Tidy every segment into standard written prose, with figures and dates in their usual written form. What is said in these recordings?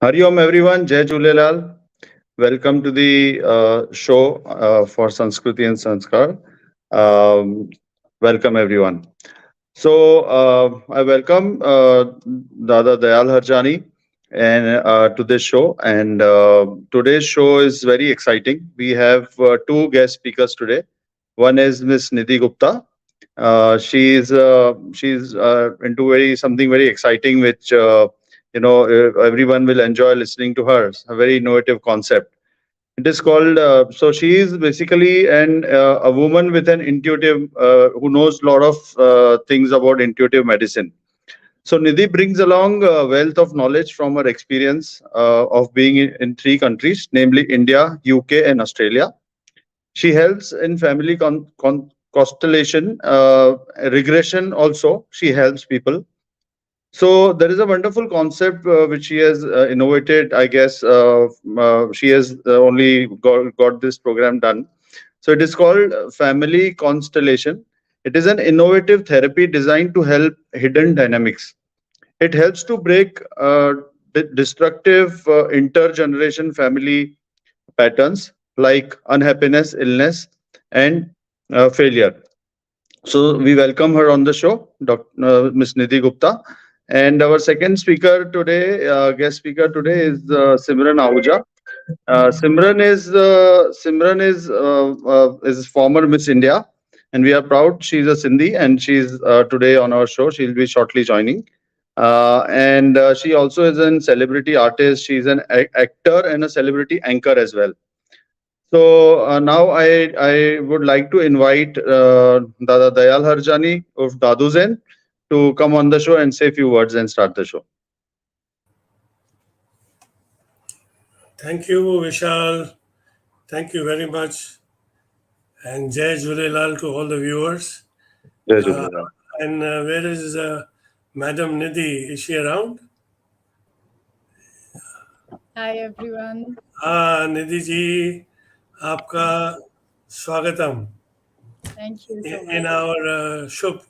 Hari Om everyone, Jai Jhulelal. Welcome to the show for Sanskriti and Sanskar. Um, Welcome everyone. I welcome Dada Dayal Harjani and to this show. And today's show is very exciting. We have two guest speakers today. One is Miss Nidhi Gupta. She's into very something very exciting, which everyone will enjoy listening to her. A very innovative concept. It is called. She is basically a woman with an intuitive who knows a lot of things about intuitive medicine. So Nidhi brings along a wealth of knowledge from her experience of being in three countries, namely India, UK, and Australia. She helps in family constellation, regression also. She helps people. So there is a wonderful concept which she has innovated. I guess she has only got this program done. So it is called Family Constellation. It is an innovative therapy designed to help hidden dynamics. It helps to break destructive intergeneration family patterns like unhappiness, illness, and failure. So we welcome her on the show, Dr. Ms. Nidhi Gupta. And our second speaker today, guest speaker today, is Simran Ahuja. Simran is former Miss India, and we are proud she's a Sindhi, and she's today on our show. She'll be shortly joining. And she also is a celebrity artist. She's an actor and a celebrity anchor as well. So now I would like to invite Dada Dayal Harjani of Dadu Zen to come on the show and say a few words and start the show. Thank you, Vishal. Thank you very much. And Jai Jhulelal to all the viewers. Jai Jhulelal. And where is Madam Nidhi? Is she around? Hi everyone. Nidhi ji, आपका स्वागतम. Thank you so much. In our Shubh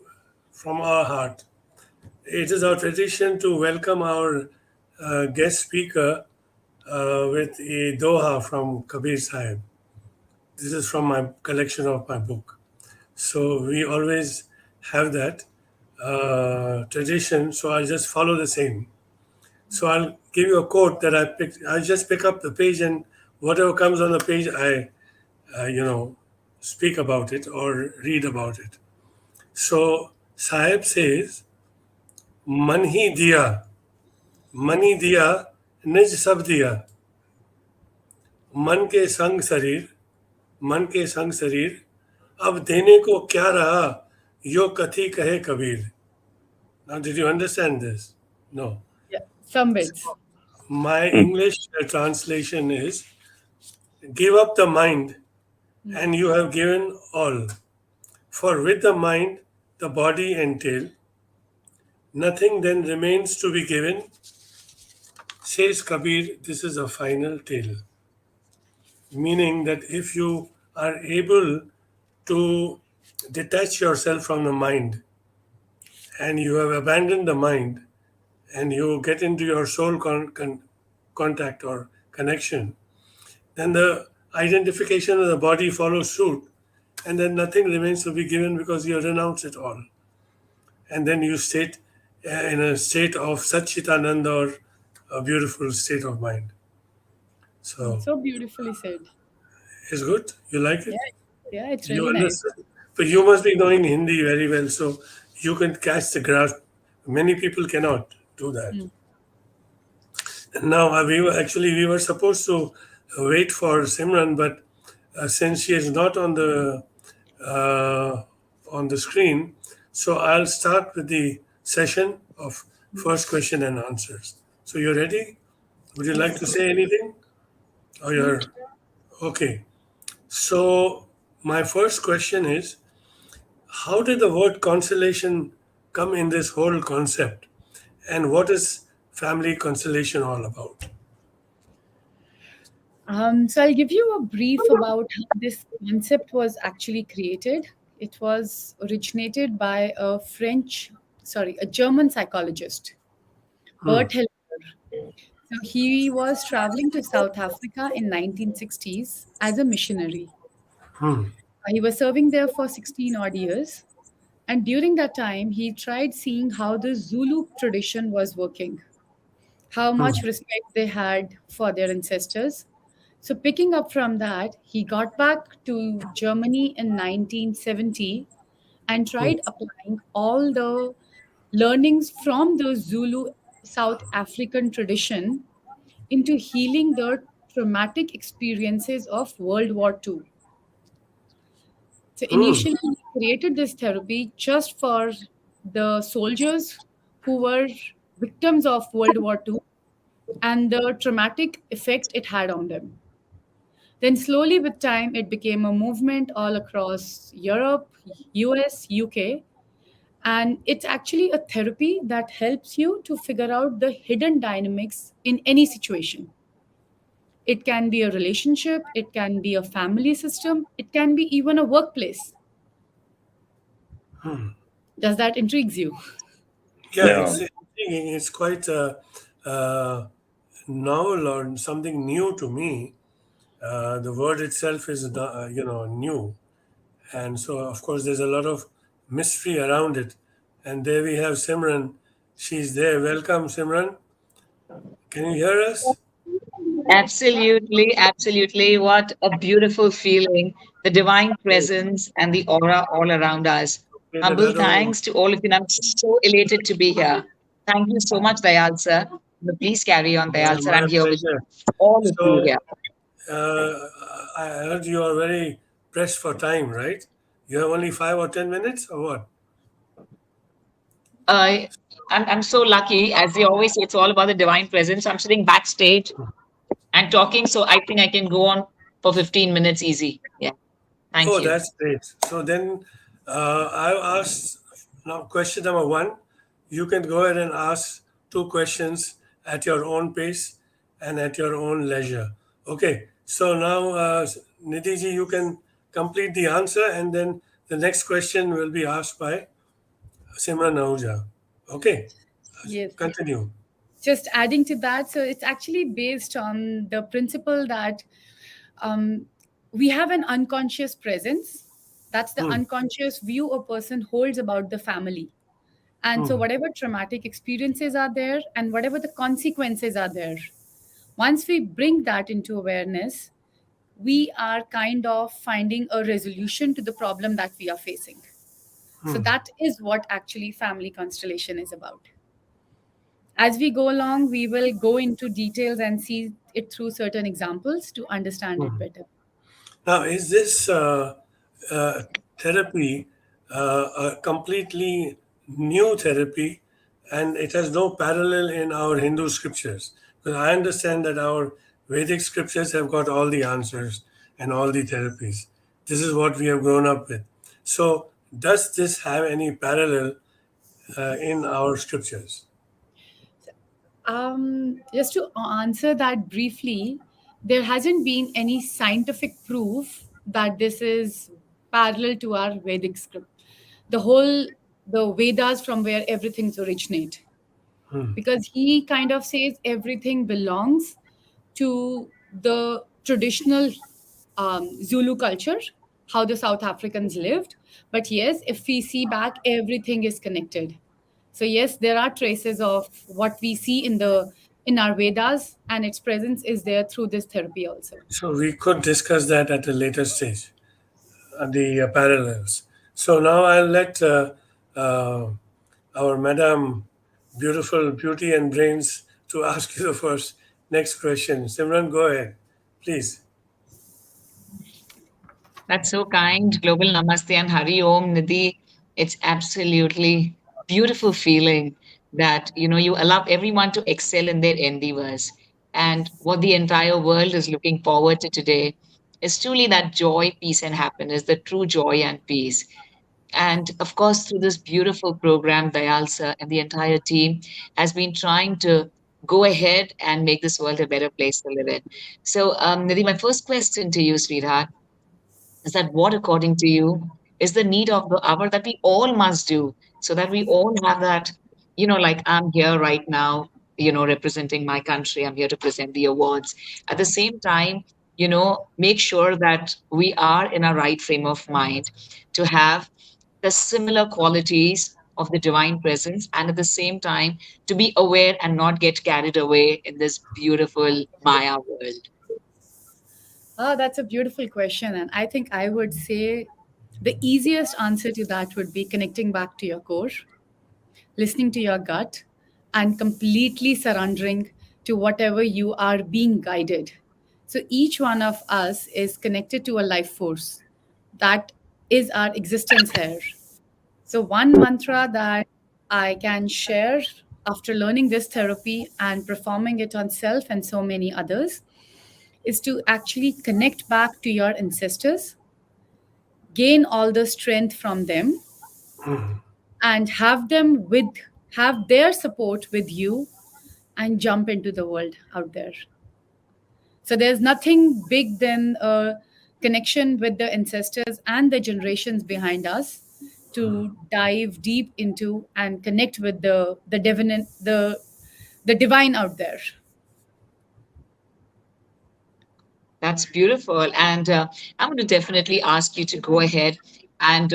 from our heart. It is our tradition to welcome our guest speaker with a doha from Kabir Sahib. This is from my collection of my book. So we always have that tradition. So I just follow the same. So I'll give you a quote that I picked. I just pick up the page and whatever comes on the page, I speak about it or read about it. So Sahib says, "Man hi diya, mani diya, nij sab diya. मन के संग शरीर अब देने को क्या रहा यो कथी कहे Kabir." Now, did you understand this? No. Yeah, some bits. My English translation is, give up the mind and you have given all. For with the mind, the body and tail, nothing then remains to be given. Says Kabir, this is a final tale. Meaning that if you are able to detach yourself from the mind and you have abandoned the mind and you get into your soul contact or connection, then the identification of the body follows suit, and then nothing remains to be given because you renounce it all. And then you sit in a state of Satchitananda or a beautiful state of mind. So Beautifully said. It's good? You like it? Yeah, it's You really nice. understand? But you must be knowing Hindi very well, so you can catch the grasp. Many people cannot do that. And now we were supposed to wait for Simran, but since she is not on the screen, so I'll start with the session of first question and answers. So you're ready? Would you like to say anything? Or you're okay? So my first question is, how did the word constellation come in this whole concept? And what is family constellation all about? So I'll give you a brief about how this concept was actually created. It was originated by a German psychologist, Bert Hellinger. So he was traveling to South Africa in 1960s as a missionary. Hmm. He was serving there for 16 odd years. And during that time, he tried seeing how the Zulu tradition was working, how Hmm. much respect they had for their ancestors. So, picking up from that, he got back to Germany in 1970 and Hmm. tried applying all the learnings from the Zulu South African tradition into healing the traumatic experiences of World War II. So Hmm. initially, he created this therapy just for the soldiers who were victims of World War II and the traumatic effect it had on them. Then, slowly with time, it became a movement all across Europe, US, UK, and it's actually a therapy that helps you to figure out the hidden dynamics in any situation. It can be a relationship, it can be a family system, it can be even a workplace. Does that intrigues you? Yeah, Yeah. it's intriguing. It's quite uh, novel or something new to me. The word itself is, new, and so of course there's a lot of mystery around it. And there we have Simran. She's there. Welcome, Simran. Can you hear us? Absolutely, absolutely. What a beautiful feeling. The divine presence and the aura all around us. Okay, the Humble Gado. thanks to all of you. And I'm so elated to be here. Thank you so much, Dayal sir. Please carry on, Dayal sir. My I'm here with pleasure. all of you So here. uh, I heard you are very pressed for time, right? You have only 5 or 10 minutes, or what? Uh, I'm so lucky. As they always say, it's all about the divine presence. I'm sitting backstage and talking, so I think I can go on for 15 minutes easy. Yeah. Thank Oh, you. that's great. So then I asked now question number one. You can go ahead and ask two questions at your own pace and at your own leisure. Okay. So now, Nidhi ji, you can complete the answer, and then the next question will be asked by Simran Ahuja. Okay. Yes. Continue. Just adding to that, so it's actually based on the principle that um, we have an unconscious presence. That's the Hmm. unconscious view a person holds about the family. And so, Hmm. whatever traumatic experiences are there and whatever the consequences are there, once we bring that into awareness, we are kind of finding a resolution to the problem that we are facing. So, Hmm. that is what actually family constellation is about. As we go along, we will go into details and see it through certain examples to understand it Hmm. better. Now, is this uh, therapy a completely new therapy, and it has no parallel in our Hindu scriptures? Because I understand that our Vedic scriptures have got all the answers and all the therapies. This is what we have grown up with. So, does this have any parallel in our scriptures? Just to answer that briefly, there hasn't been any scientific proof that this is parallel to our Vedic script. The whole, the Vedas from where everything's originate. Because he kind of says everything belongs to the traditional Zulu culture, how the South Africans lived. But yes, if we see back, everything is connected. So yes, there are traces of what we see in our Vedas, and its presence is there through this therapy also. So, we could discuss that at a later stage. The parallels. So now I'll let uh, our Madam Beautiful Beauty and Brains to ask you the first next question. Simran, go ahead, please. That's so kind. Global Namaste and Hari Om, Nidhi. It's absolutely beautiful feeling that you allow everyone to excel in their endeavors. And what the entire world is looking forward to today is truly that joy, peace, and happiness, the true joy and peace. And of course, through this beautiful program, Dayal sir and the entire team has been trying to go ahead and make this world a better place to live in. So, Nidhi, my first question to you, sweetheart, is that what, according to you, is the need of the hour that we all must do so that we all have that, like I'm here right now. representing my country. I'm here to present the awards. At the same time, make sure that we are in a right frame of mind to have the similar qualities of the divine presence, and at the same time to be aware and not get carried away in this beautiful Maya world. Oh, that's a beautiful question. And I think I would say the easiest answer to that would be connecting back to your core, listening to your gut, and completely surrendering to whatever you are being guided. So each one of us is connected to a life force that is our existence here. So, one mantra that I can share after learning this therapy and performing it on self and so many others is to actually connect back to your ancestors, gain all the strength from them, and have their support with you and jump into the world out there. So there's nothing big than a connection with the ancestors and the generations behind us to dive deep into and connect with the divine out there. That's beautiful. And I'm going to definitely ask you to go ahead and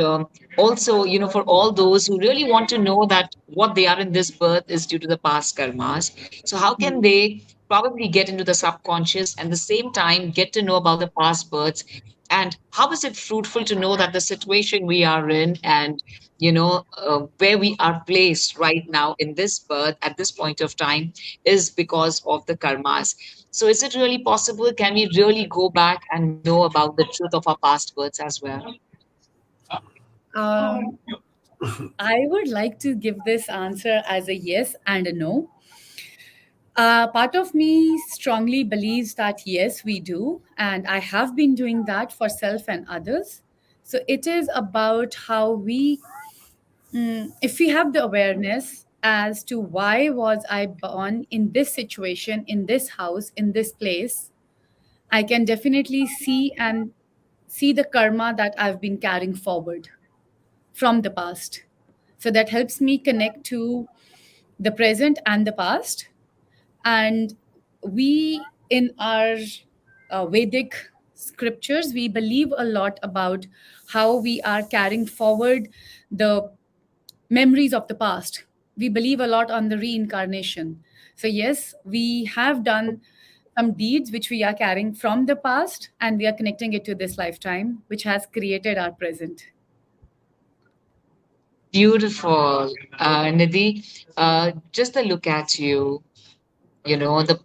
also, for all those who really want to know that what they are in this birth is due to the past karmas. So, how can they probably get into the subconscious and the same time get to know about the past births? And how is it fruitful to know that the situation we are in and where we are placed right now in this birth at this point of time is because of the karmas. So is it really possible? Can we really go back and know about the truth of our past births as well? Um, I would like to give this answer as a yes and a no. Part of me strongly believes that yes, we do. And I have been doing that for self and others. So it is about how if we have the awareness as to why was I born in this situation, in this house, in this place, I can definitely see the karma that I've been carrying forward from the past. So that helps me connect to the present and the past. And we, in our Vedic scriptures, we believe a lot about how we are carrying forward the memories of the past. We believe a lot on the reincarnation. So, yes, we have done some deeds which we are carrying from the past and we are connecting it to this lifetime, which has created our present. Beautiful. Nidhi, just a look at you, the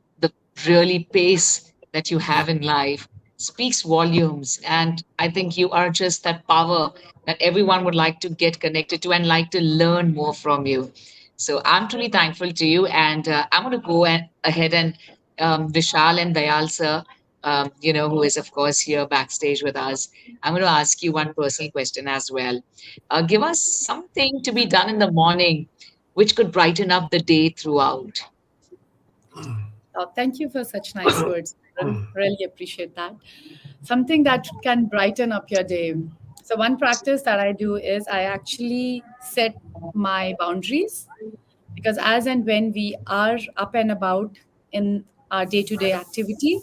really pace that you have in life speaks volumes. And I think you are just that power that everyone would like to get connected to and like to learn more from you. So I'm truly thankful to you. And I'm going to go ahead and Vishal and Dayal sir, who is of course here backstage with us, I'm going to ask you one personal question as well. Give us something to be done in the morning which could brighten up the day throughout. Thank you for such nice words. Really appreciate that. Something that can brighten up your day. So, one practice that I do is I actually set my boundaries because as and when we are up and about in our day to day activity,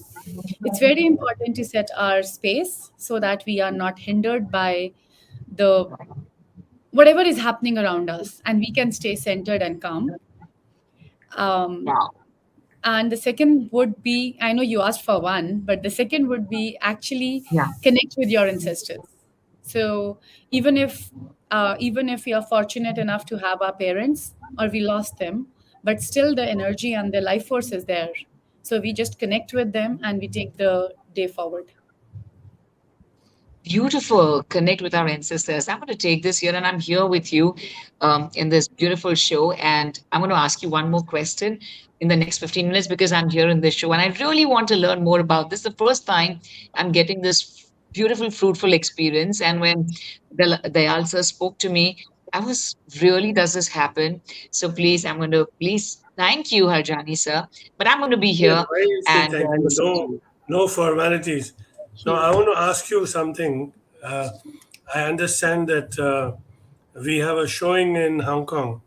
it's very important to set our space so that we are not hindered by the whatever is happening around us and we can stay centered and calm. Um, Wow. and the second would be, I know you asked for one, but the second would be actually Yeah. connect with your ancestors. So even if we are fortunate enough to have our parents or we lost them, but still the energy and the life force is there. So we just connect with them and we take the day forward. Beautiful. Connect with our ancestors. I'm going to take this here and I'm here with you in this beautiful show. And I'm going to ask you one more question in the next 15 minutes because I'm here in this show and I really want to learn more about this. The first time I'm getting this beautiful, fruitful experience. And when the answer spoke to me, I was really, does this happen? So please, I'm going to please thank you, Harjani sir. But I'm going to be Yes, here why you say and thank you? listen to No, you. no formalities. Now, I want to ask you something. I understand that we have a showing in Hong Kong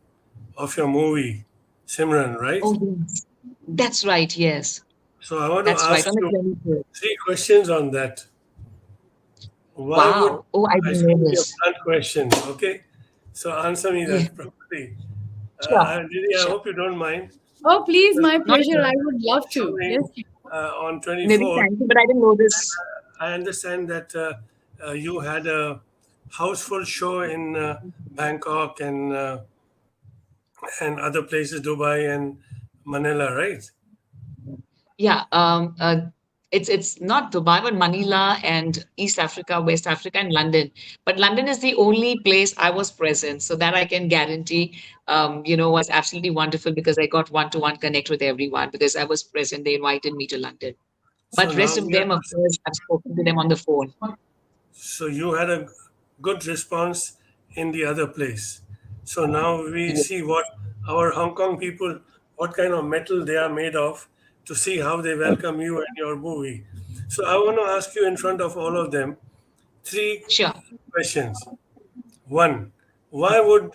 of your movie. Simran, right? Oh, yes. That's right. Yes. So I want to That's right. ask On the you 23rd. three questions on that. Why would Wow. Oh, I I didn't should know give you a this. blunt question? Okay, so answer me Yeah. that properly. Sure. Really, I Sure. hope you don't mind. Oh, please, Because my Not pleasure. I would love to. showing Yes. on maybe 24th, thank you, but I didn't know this. I understand that you had a houseful show in Bangkok and other places, Dubai and Manila, right? Yeah. It's not Dubai, but Manila and East Africa, West Africa, and London. But London is the only place I was present, so that I can guarantee. Was absolutely wonderful because I got one-to-one connect with everyone because I was present. They invited me to London. So But now rest of we are them, of course, I've spoken to them on the phone. So you had a good response in the other place. So now we see what our Hong Kong people, what kind of metal they are made of, to see how they welcome you and your movie. So I want to ask you in front of all of them three Sure. questions. One, why would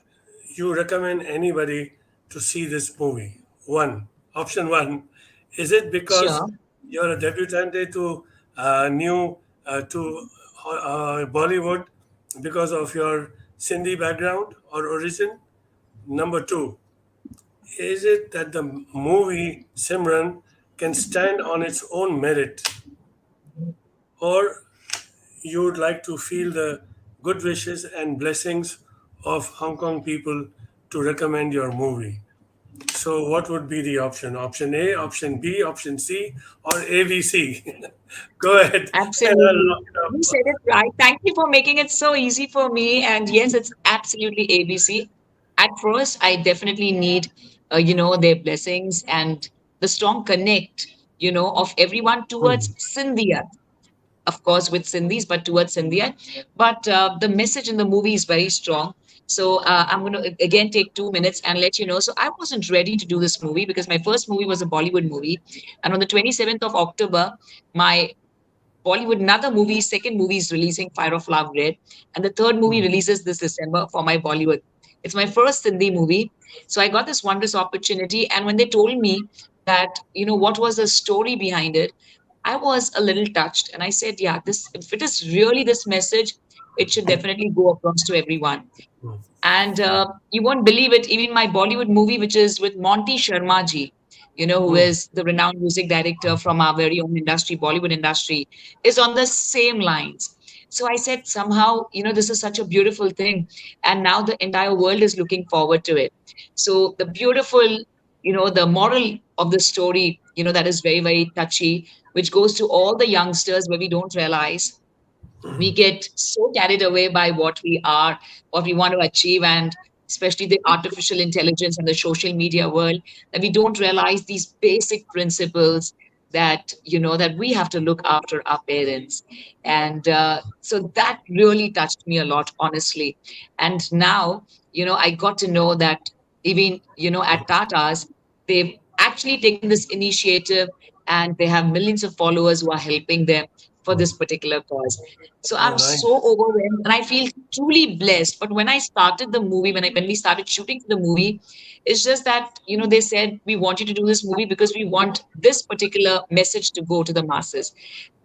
you recommend anybody to see this movie? One, option one, is it because Sure. you're a debutante to new to Bollywood because of your Sindhi background or origin? Number two, is it that the movie Simran can stand on its own merit, or you would like to feel the good wishes and blessings of Hong Kong people to recommend your movie? So, what would be the option? Option A, option B, option C, or ABC? Go ahead and I'll Absolutely. lock it You up. said it right. Thank you for making it so easy for me. And yes, it's absolutely ABC. At first, I definitely need, their blessings and the strong connect, of everyone towards Sindhia. Of course, with Sindhis, but towards India. But the message in the movie is very strong. So I'm going to again take 2 minutes and let you know. So I wasn't ready to do this movie because my first movie was a Bollywood movie. And on the 27th of October, my Bollywood, another movie, second movie is releasing Fire of Love Red. And the third movie releases this December for my Bollywood. It's my first Hindi movie. So I got this wondrous opportunity. And when they told me that, what was the story behind it, I was a little touched. And I said, yeah, this if it is really this message, it should definitely go across to everyone. And you won't believe it, even my Bollywood movie, which is with Monty Sharma ji, who is the renowned music director from our very own industry, Bollywood industry, is on the same lines. So I said, somehow, this is such a beautiful thing. And now the entire world is looking forward to it. So the beautiful, the moral of the story, that is very, very touchy, which goes to all the youngsters where we don't realize we get so carried away by what we are, what we want to achieve, and especially the artificial intelligence and the social media world, that we don't realize these basic principles that that we have to look after our parents. And so that really touched me a lot, honestly. And now I got to know that even at Tata's, they've actually taken this initiative, and they have millions of followers who are helping them for this particular cause. So Oh, I'm nice. so overwhelmed and I feel truly blessed. But when I started the movie, when we started shooting for the movie, it's just that, they said, we want you to do this movie because we want this particular message to go to the masses.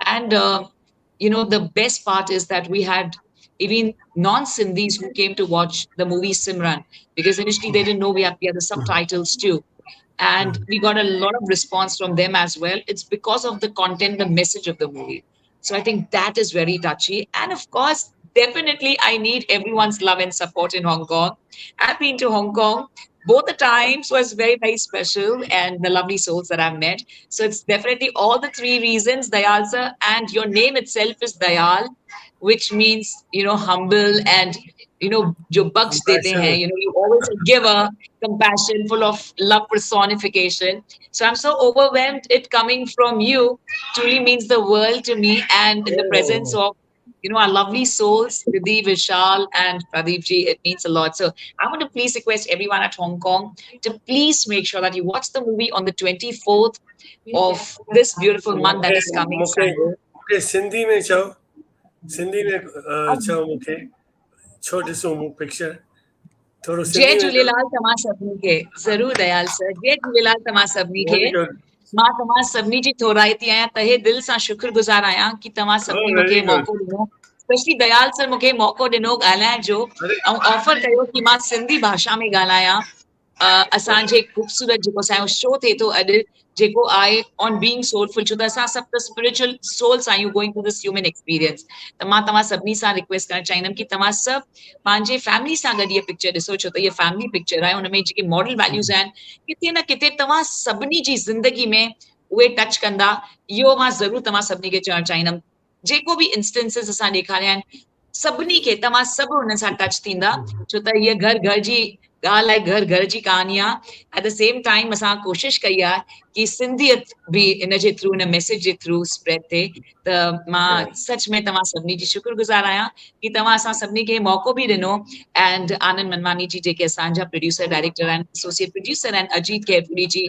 And, the best part is that we had even non-Sindhis who came to watch the movie Simran, because initially they didn't know we had the subtitles too. And we got a lot of response from them as well. It's because of the content, the message of the movie. So I think that is very touchy. And of course, definitely I need everyone's love and support in Hong Kong. I've been to Hong Kong. Both the times was very, very special, and the lovely souls that I've met. So it's definitely all the three reasons, Dayal sir, and your name itself is Dayal, which means, humble, and, jo baksh dete hain, Compassionate. you always a giver, compassion, full of love personification. So I'm so overwhelmed. It coming from you truly means the world to me. And in the presence Oh, of, our lovely souls, Vidhi, Vishal, and Pradeep ji, it means a lot. So I want to please request everyone at Hong Kong to please make sure that you watch the movie on the 24th of this beautiful month that मूंखे is coming मूंखे Sunday. मूंखे सिंधी में चओ, सिंधी में चओ मूंखे छो ॾिसूं मूं पिक्चर थोरो जय सिंधी में झूलेलाल तव्हां सभिनी खे। ज़रूरु दयाल सर, जय झूलेलाल तव्हां सभिनी खे। वेरी गुड मां तव्हां सभिनी जी थोराइती आहियां, तहे दिलि सां शुक्रगुज़ार आहियां कि तव्हां सभिनी वेरी मूंखे गुड मौक़ो ॾिनो, स्पेशली दयाल सर मूंखे मौक़ो ॾिनो ॻाल्हाइण जो अरे ऐं ऑफर कयो कि मां सिंधी भाषा में ॻाल्हायां। असांजे ख़ूबसूरत जेको असांजो शो थिए थो अॼु, जेको आहे ऑन बीइंग सोलफुल, छो त असां सभु त स्पिरिचुअल सोल्स आहियूं going to this human experience. त मां तव्हां सभिनी सां रिक्वेस्ट करणु चाहींदमि कि तव्हां सभु पंहिंजे फैमिली सां गॾु इहा पिक्चर ॾिसो, छो त इहा फैमिली पिक्चर आहे। हुन में जेके मॉरल वैल्यूज़ आहिनि, किथे न किथे तव्हां सभिनी जी ज़िंदगी में उहे टच कंदा। इहो मां ज़रूरु तव्हां सभिनी खे चवणु चाहींदमि, जेको बि इंस्टेंसिस असां ॾेखारिया आहिनि, सभिनी खे तव्हां सभु हुन सां टच थींदा, छो त हीअ घर घर जी ॻाल्हि आहे, घर घर जी कहानी आहे। एट द सेम टाइम असां कोशिशि कई आहे कि सिंधियत बि इन जे थ्रू, इन मैसेज जे थ्रू स्प्रेड थिए। त मां सच में तव्हां सभिनी जी शुक्रगुज़ार आहियां कि तव्हां असां सभिनी खे मौक़ो बि ॾिनो। एंड आनंद मनमानी जी जेके असांजा प्रोड्यूसर डायरेक्टर आहिनि, एसोसिएट प्रोड्यूसर आहिनि, अजीत केरपुरी जी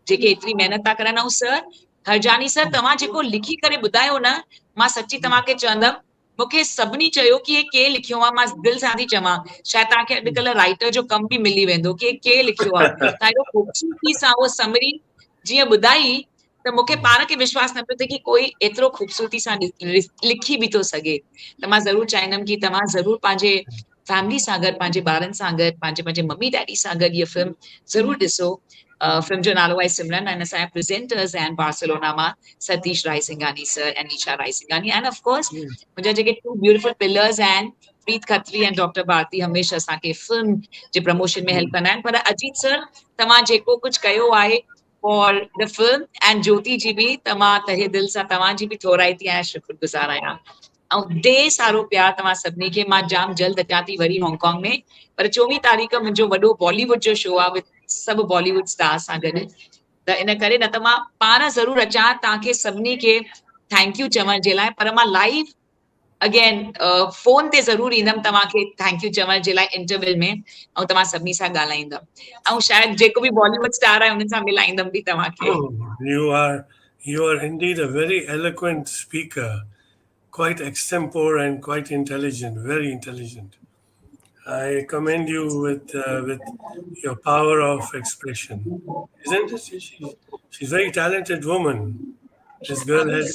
जेके एतिरी महिनत था करनि, ऐं सर हरजानी सर तव्हां जेको लिखी करे ॿुधायो न, मां सची तव्हांखे चवंदमि, मूंखे सभिनी चयो कि हे के लिखियो आहे। मां दिलि सां थी चवां, शायदि तव्हांखे अॼुकल्ह राइटर जो कम बि मिली वेंदो कि हे के लिखियो आहे। तव्हां एॾो ख़ूबसूरती सां उहो समरी जीअं ॿुधाई त मूंखे पाण खे विश्वास न पियो थिए कि कोई एतिरो ख़ूबसूरती सां लिखी बि थो सघे। त मां ज़रूरु चाहींदमि कि तव्हां ज़रूरु पंहिंजे फैमिली सां गॾु, पंहिंजे ॿारनि सां गॾु, पंहिंजे मम्मी डैडी सां गॾु इहा फिल्म ज़रूरु ॾिसो। फिल्म जो नालो आहे सिमरन, ऐं असांजा प्रेज़ेंटर्स आहिनि बार्सिलोना मां सतीश रायसिंघानी सर ऐं निशा रायसिंघानी, एंड ऑफ कोर्स मुंहिंजा जेके टू ब्यूटिफुल पिलर्स आहिनि, प्रीत खत्री ऐं डॉक्टर भारती, हमेशह असांखे फिल्म जे प्रमोशन में हेल्प कंदा आहिनि। पर अजीत सर तव्हां जेको कुझु कयो आहे फॉर द फिल्म, एंड ज्योति जी बि, त मां तहे दिलि सां तव्हांजी बि थोराइती आहियां, शुक्रगुज़ार आहियां। ऐं ढेर सारो प्यार तव्हां सभिनी खे। मां जाम जल्द अचां थी वरी हांगकांग में, पर 24 तारीख़ मुंहिंजो वॾो बॉलीवुड जो शो आहे विद सभु बॉलीवुड स्टार सां गॾु। त इन करे न त मां पाण ज़रूरु अचां तव्हांखे सभिनी खे थैंक यू चवण जे लाइ, पर मां लाइव अगेन फोन ते ज़रूरु ईंदमि तव्हांखे थैंक यू चवण जे लाइ इंटरवल में, ऐं तव्हां सभिनी सां ॻाल्हाईंदमि, ऐं शायदि जेको बि बॉलीवुड स्टार आहे हुननि सां मिलाईंदमि बि तव्हांखे। you are indeed a very eloquent speaker, quite extempore and quite intelligent, very intelligent. I commend you with your power of expression, isn't it? She's a very talented woman. This girl has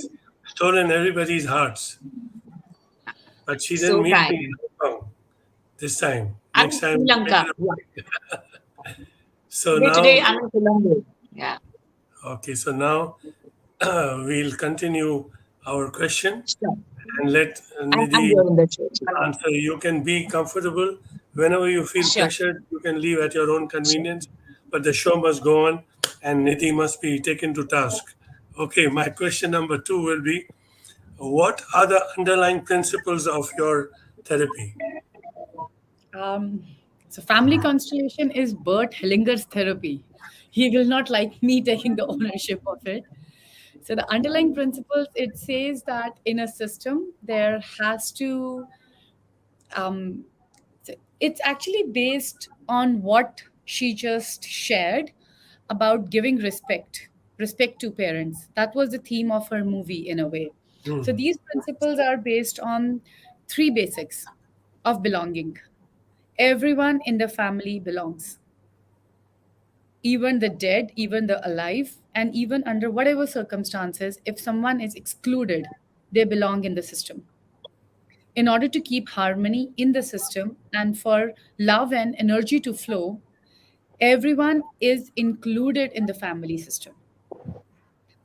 stolen everybody's hearts, but she So didn't meet me kind. in Hong Kong this time. I'm Next in Sri time, make Lanka. it a Yeah. point. So Today now, I'm in Colombo. Yeah. okay, so now we'll continue our question Sure. and let I'm Nidhi here in the church. answer. You can be comfortable. Whenever you feel Sure. pressured, you can leave at your own Sure. convenience, but the show must go on and Nidhi must be taken to task. Okay, my question number two will be, what are the underlying principles of your therapy? Um, so, family constellation is Bert Hellinger's therapy. He will not like me taking the ownership of it. So, the underlying principles, it says that in a system, there has to, um, it's actually based on what she just shared about giving respect to parents. That was the theme of her movie in a way. So, these principles are based on three basics of belonging. Everyone in the family belongs, even the dead, even the alive, and even under whatever circumstances, if someone is excluded, they belong in the system. In order to keep harmony in the system and for love and energy to flow, everyone is included in the family system.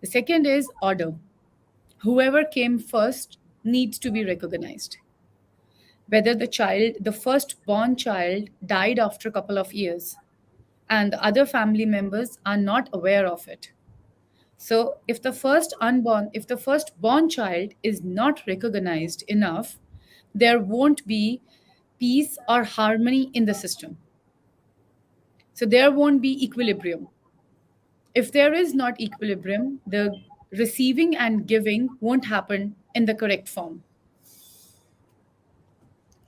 The second is order. Whoever came first needs to be recognized. Whether the first born child died after a couple of years, and the other family members are not aware of it. So if the first born child is not recognized enough, there won't be peace or harmony in the system. So there won't be equilibrium. If there is not equilibrium, the receiving and giving won't happen in the correct form.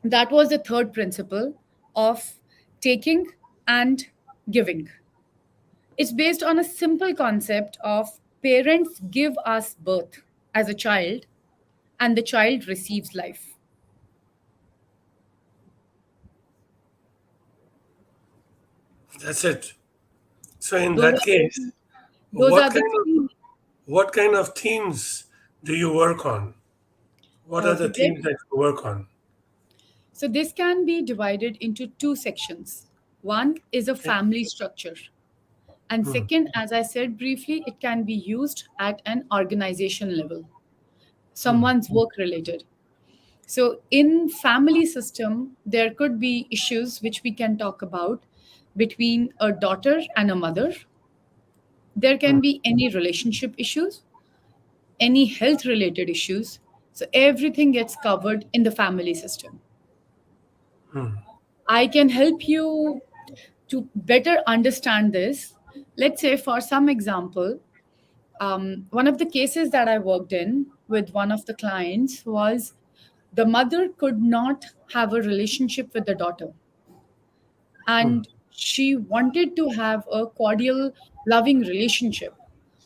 That was the third principle of taking and giving. It's based on a simple concept of parents give us birth as a child and the child receives life. That's it. So in Those that are the, case, those what are the kind of three. what kind of themes do you work on? What are the There, themes that you work on? so this can be divided into two sections. One is a Okay. family structure. And Hmm. second, as I said briefly, it can be used at an organization level, Hmm. someone's work related. So in family system, there could be issues which we can talk about between a daughter and a mother. There Hmm. can be any relationship issues, any health related issues. So everything gets covered in the family system. Hmm. I can help you to better understand this. Let's say, for some example, one of the cases that I worked in with one of the clients was the mother could not have a relationship with the daughter, Hmm. and she wanted to have a cordial, loving relationship,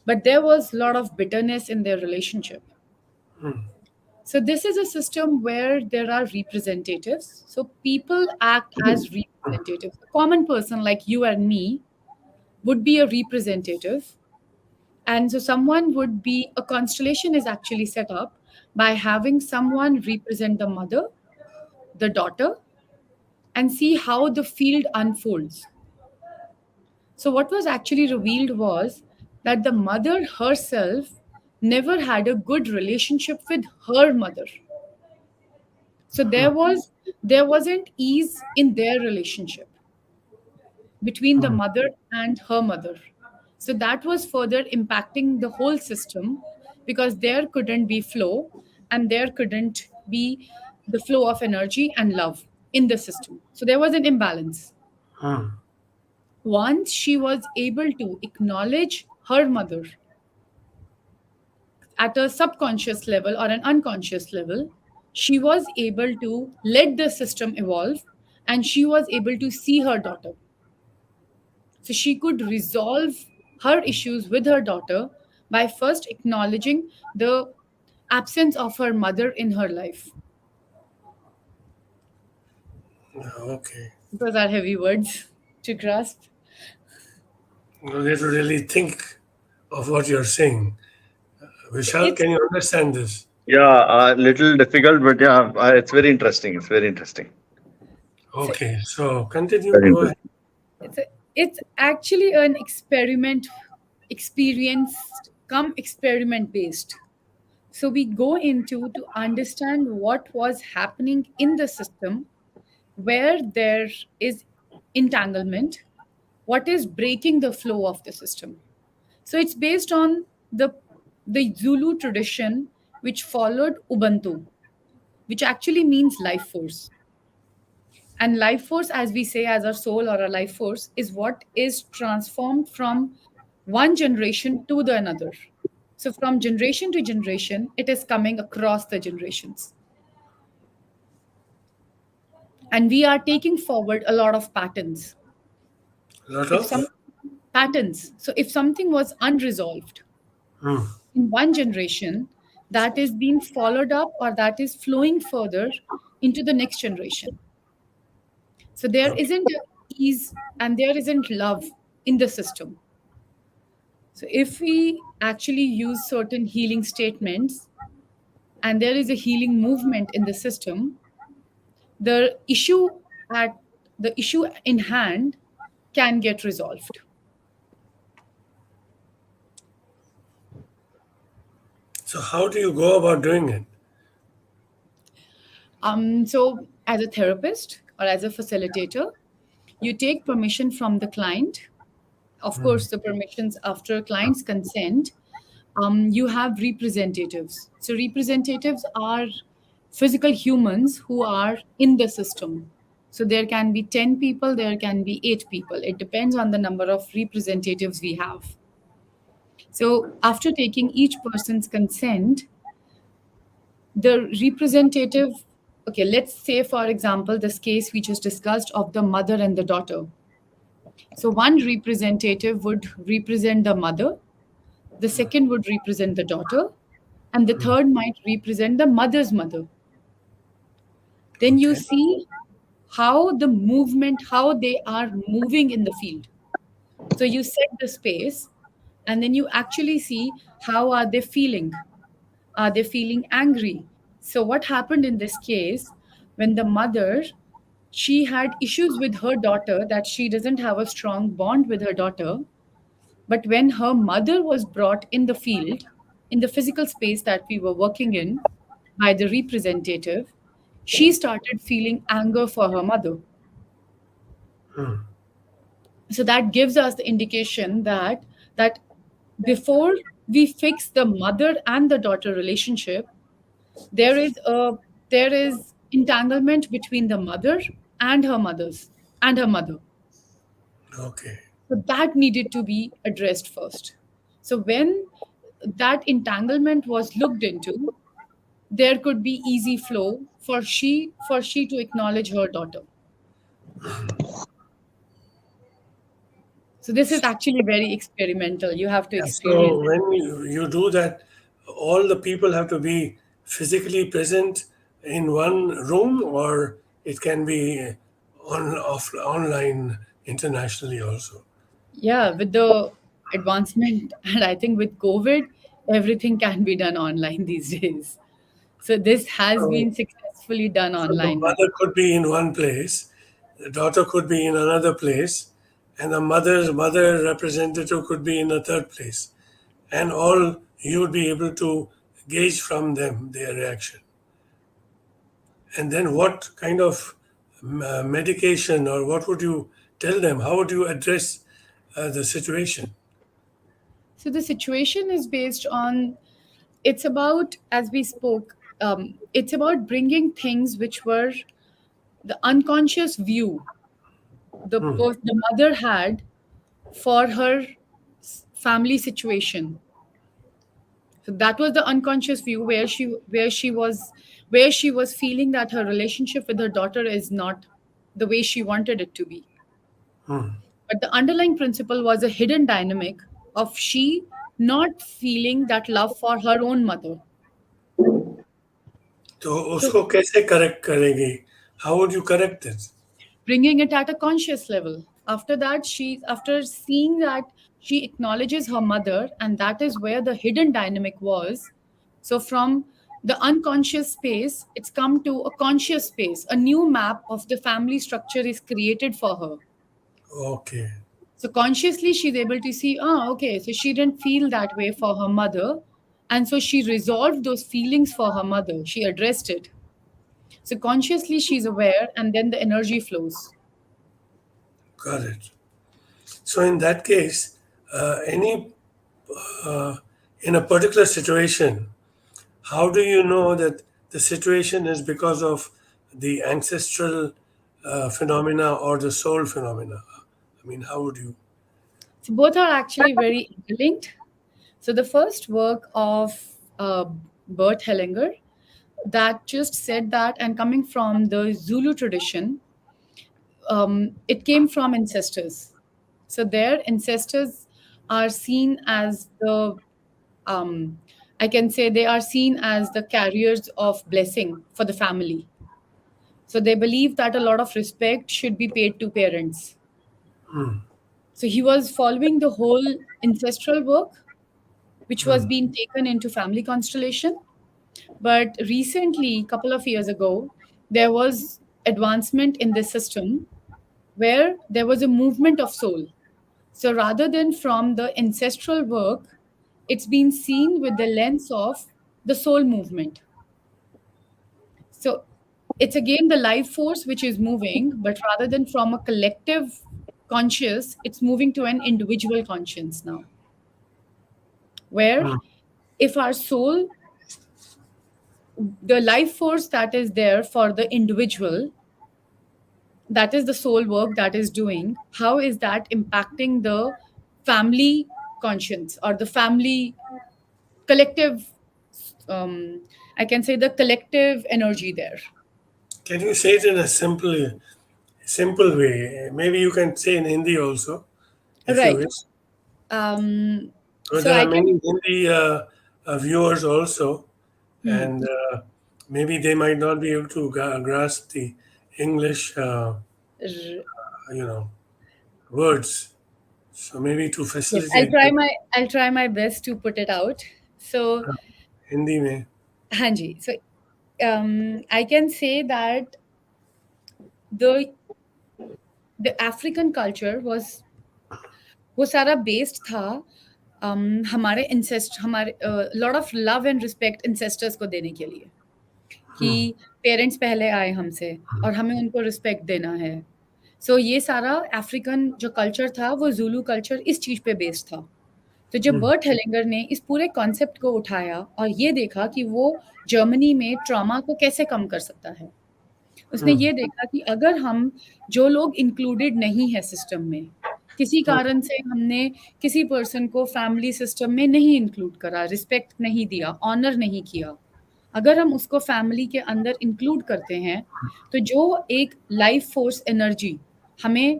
but there was a lot of bitterness in their relationship. Hmm. So this is a system where there are representatives. So people act as representatives. A common person like you and me would be a representative. And so someone would be, a constellation is actually set up by having someone represent the mother, the daughter, and see how the field unfolds. So what was actually revealed was that the mother herself never had a good relationship with her mother. So there wasn't ease in their relationship between the Hmm. mother and her mother. So that was further impacting the whole system because there couldn't be flow and there couldn't be the flow of energy and love in the system. So there was an imbalance. Hmm. Once she was able to acknowledge her mother at a subconscious level or an unconscious level, she was able to let the system evolve and she was able to see her daughter. So she could resolve her issues with her daughter by first acknowledging the absence of her mother in her life. Okay. Those are heavy words to grasp. You need to really think of what you're saying. Vishal, It's can you understand this? Yeah, a little difficult, but yeah, it's very interesting. It's very interesting. so Okay, so continue. Very Go ahead. interesting. it's actually an experience come experiment based. So we go into to understand what was happening in the system where there is entanglement, what is breaking the flow of the system. So it's based on the Zulu tradition which followed Ubuntu, which actually means life force. And life force, as we say, as our soul or our life force, is what is transformed from one generation to the another. So from generation to generation, it is coming across the generations. And we are taking forward a lot of patterns. Lot If some of? patterns, so if something was unresolved Hmm. in one generation, that is being followed up or that is flowing further into the next generation. So there Okay. isn't ease and there isn't love in the system. So if we actually use certain healing statements and there is a healing movement in the system, the at the issue in hand can get resolved. So how do you go about doing it? So as a therapist or as a facilitator, you take permission from the client. Of Hmm. course, the permissions after client's consent. You have representatives. So representatives are physical humans who are in the system. So there can be 10 people, there can be 8 people. It depends on the number of representatives we have. So after taking each person's consent, the representative, okay, let's say, for example, this case we just discussed of the mother and the daughter. So one representative would represent the mother, the second would represent the daughter, and the third might represent the mother's mother. Then you Okay. see how the movement, how they are moving in the field. So you set the space, and then you actually see how are they feeling. Are they feeling angry? So what happened in this case, when the mother, she had issues with her daughter, that she doesn't have a strong bond with her daughter. But when her mother was brought in the field, in the physical space that we were working in by the representative, she started feeling anger for her mother. So that gives us the indication that before we fix the mother and the daughter relationship, there is a there is entanglement between the mother and her mother. Okay. So that needed to be addressed first. So when that entanglement was looked into, there could be easy flow for she to acknowledge her daughter. So this is actually very experimental. You have to Yeah, so experience it. when you do that, all the people have to be physically present in one room, or it can be online internationally also. Yeah, with the advancement and I think with COVID, everything can be done online these days. So this has So, been successfully done so the online now. mother could be in one place, the daughter could be in another place, and the mother representative could be in a third place, and all you would be able to gauge from them their reaction. And then what kind of medication, or what would you tell them? How would you address the situation? So the situation is based on, it's about, as we spoke, it's about bringing things which were the unconscious view the mother had for her family situation. So that was the unconscious view where she was feeling that her relationship with her daughter is not the way she wanted it to be. But the underlying principle was a hidden dynamic of she not feeling that love for her own mother. तो So उसको कैसे correct करेंगी? How would you correct it? bringing it at a conscious level. After that, after seeing that she acknowledges her mother, and that is where the hidden dynamic was. So from the unconscious space, it's come to a conscious space. A new map of the family structure is created for her. Okay, So consciously, she's able to see, oh, okay, so she didn't feel that way for her mother. And so she resolved those feelings for her mother. She addressed it. So consciously, she's aware, and then the energy flows. got it. So in that case, any uh, in a particular situation, how do you know that the situation is because of the ancestral phenomena or the soul phenomena? I mean, how would you? So both are actually very interlinked. So the first work of Bert Hellinger that just said that, and coming from the Zulu tradition, it came from ancestors. So their ancestors are seen as um, I can say they are seen as the carriers of blessing for the family. So they believe that a lot of respect should be paid to parents. So he was following the whole ancestral work, which was being taken into family constellation. But recently, couple of years ago, there was advancement in this system where there was a movement of soul. So rather than from the ancestral work, it's been seen with the lens of the soul movement. So it's again the life force which is moving, but rather than from a collective conscious, it's moving to an individual conscience now, where if our soul, the life force that is there for the individual, that is the soul work that is doing, how is that impacting the family conscience or the family collective, I can say the collective energy there. Can you say it in a simple way? Maybe you can say in Hindi also, if you Right. wish. um, But so there I are can. many Hindi viewers also, and maybe they might not be able to grasp the English, R- words. So maybe to yes, facilitate the I'll try my best to put it out. So, Hindi में. Hanji. So, I can say that the African culture was वो सारा based था हमारे हमारे lot of love and respect ancestors को देने के लिए कि पेरेंट्स पहले आए हमसे और हमें उनको रिस्पेक्ट देना है सो ये सारा अफ्रीकन जो कल्चर था वो ज़ूलू कल्चर इस चीज़ पे बेस्ड था तो जब बर्ट हेलिंगर ने इस पूरे कॉन्सेप्ट को उठाया और ये देखा कि वो जर्मनी में ट्रॉमा को कैसे कम कर सकता है उसने ये देखा कि अगर हम जो लोग इंक्लूडेड नहीं है सिस्टम में किसी कारण से हमने किसी पर्सन को फैमिली सिस्टम में नहीं इंक्लूड करा रिस्पेक्ट नहीं दिया ऑनर नहीं किया अगर हम उसको फैमिली के अंदर इंक्लूड करते हैं तो जो एक लाइफ फोर्स एनर्जी हमें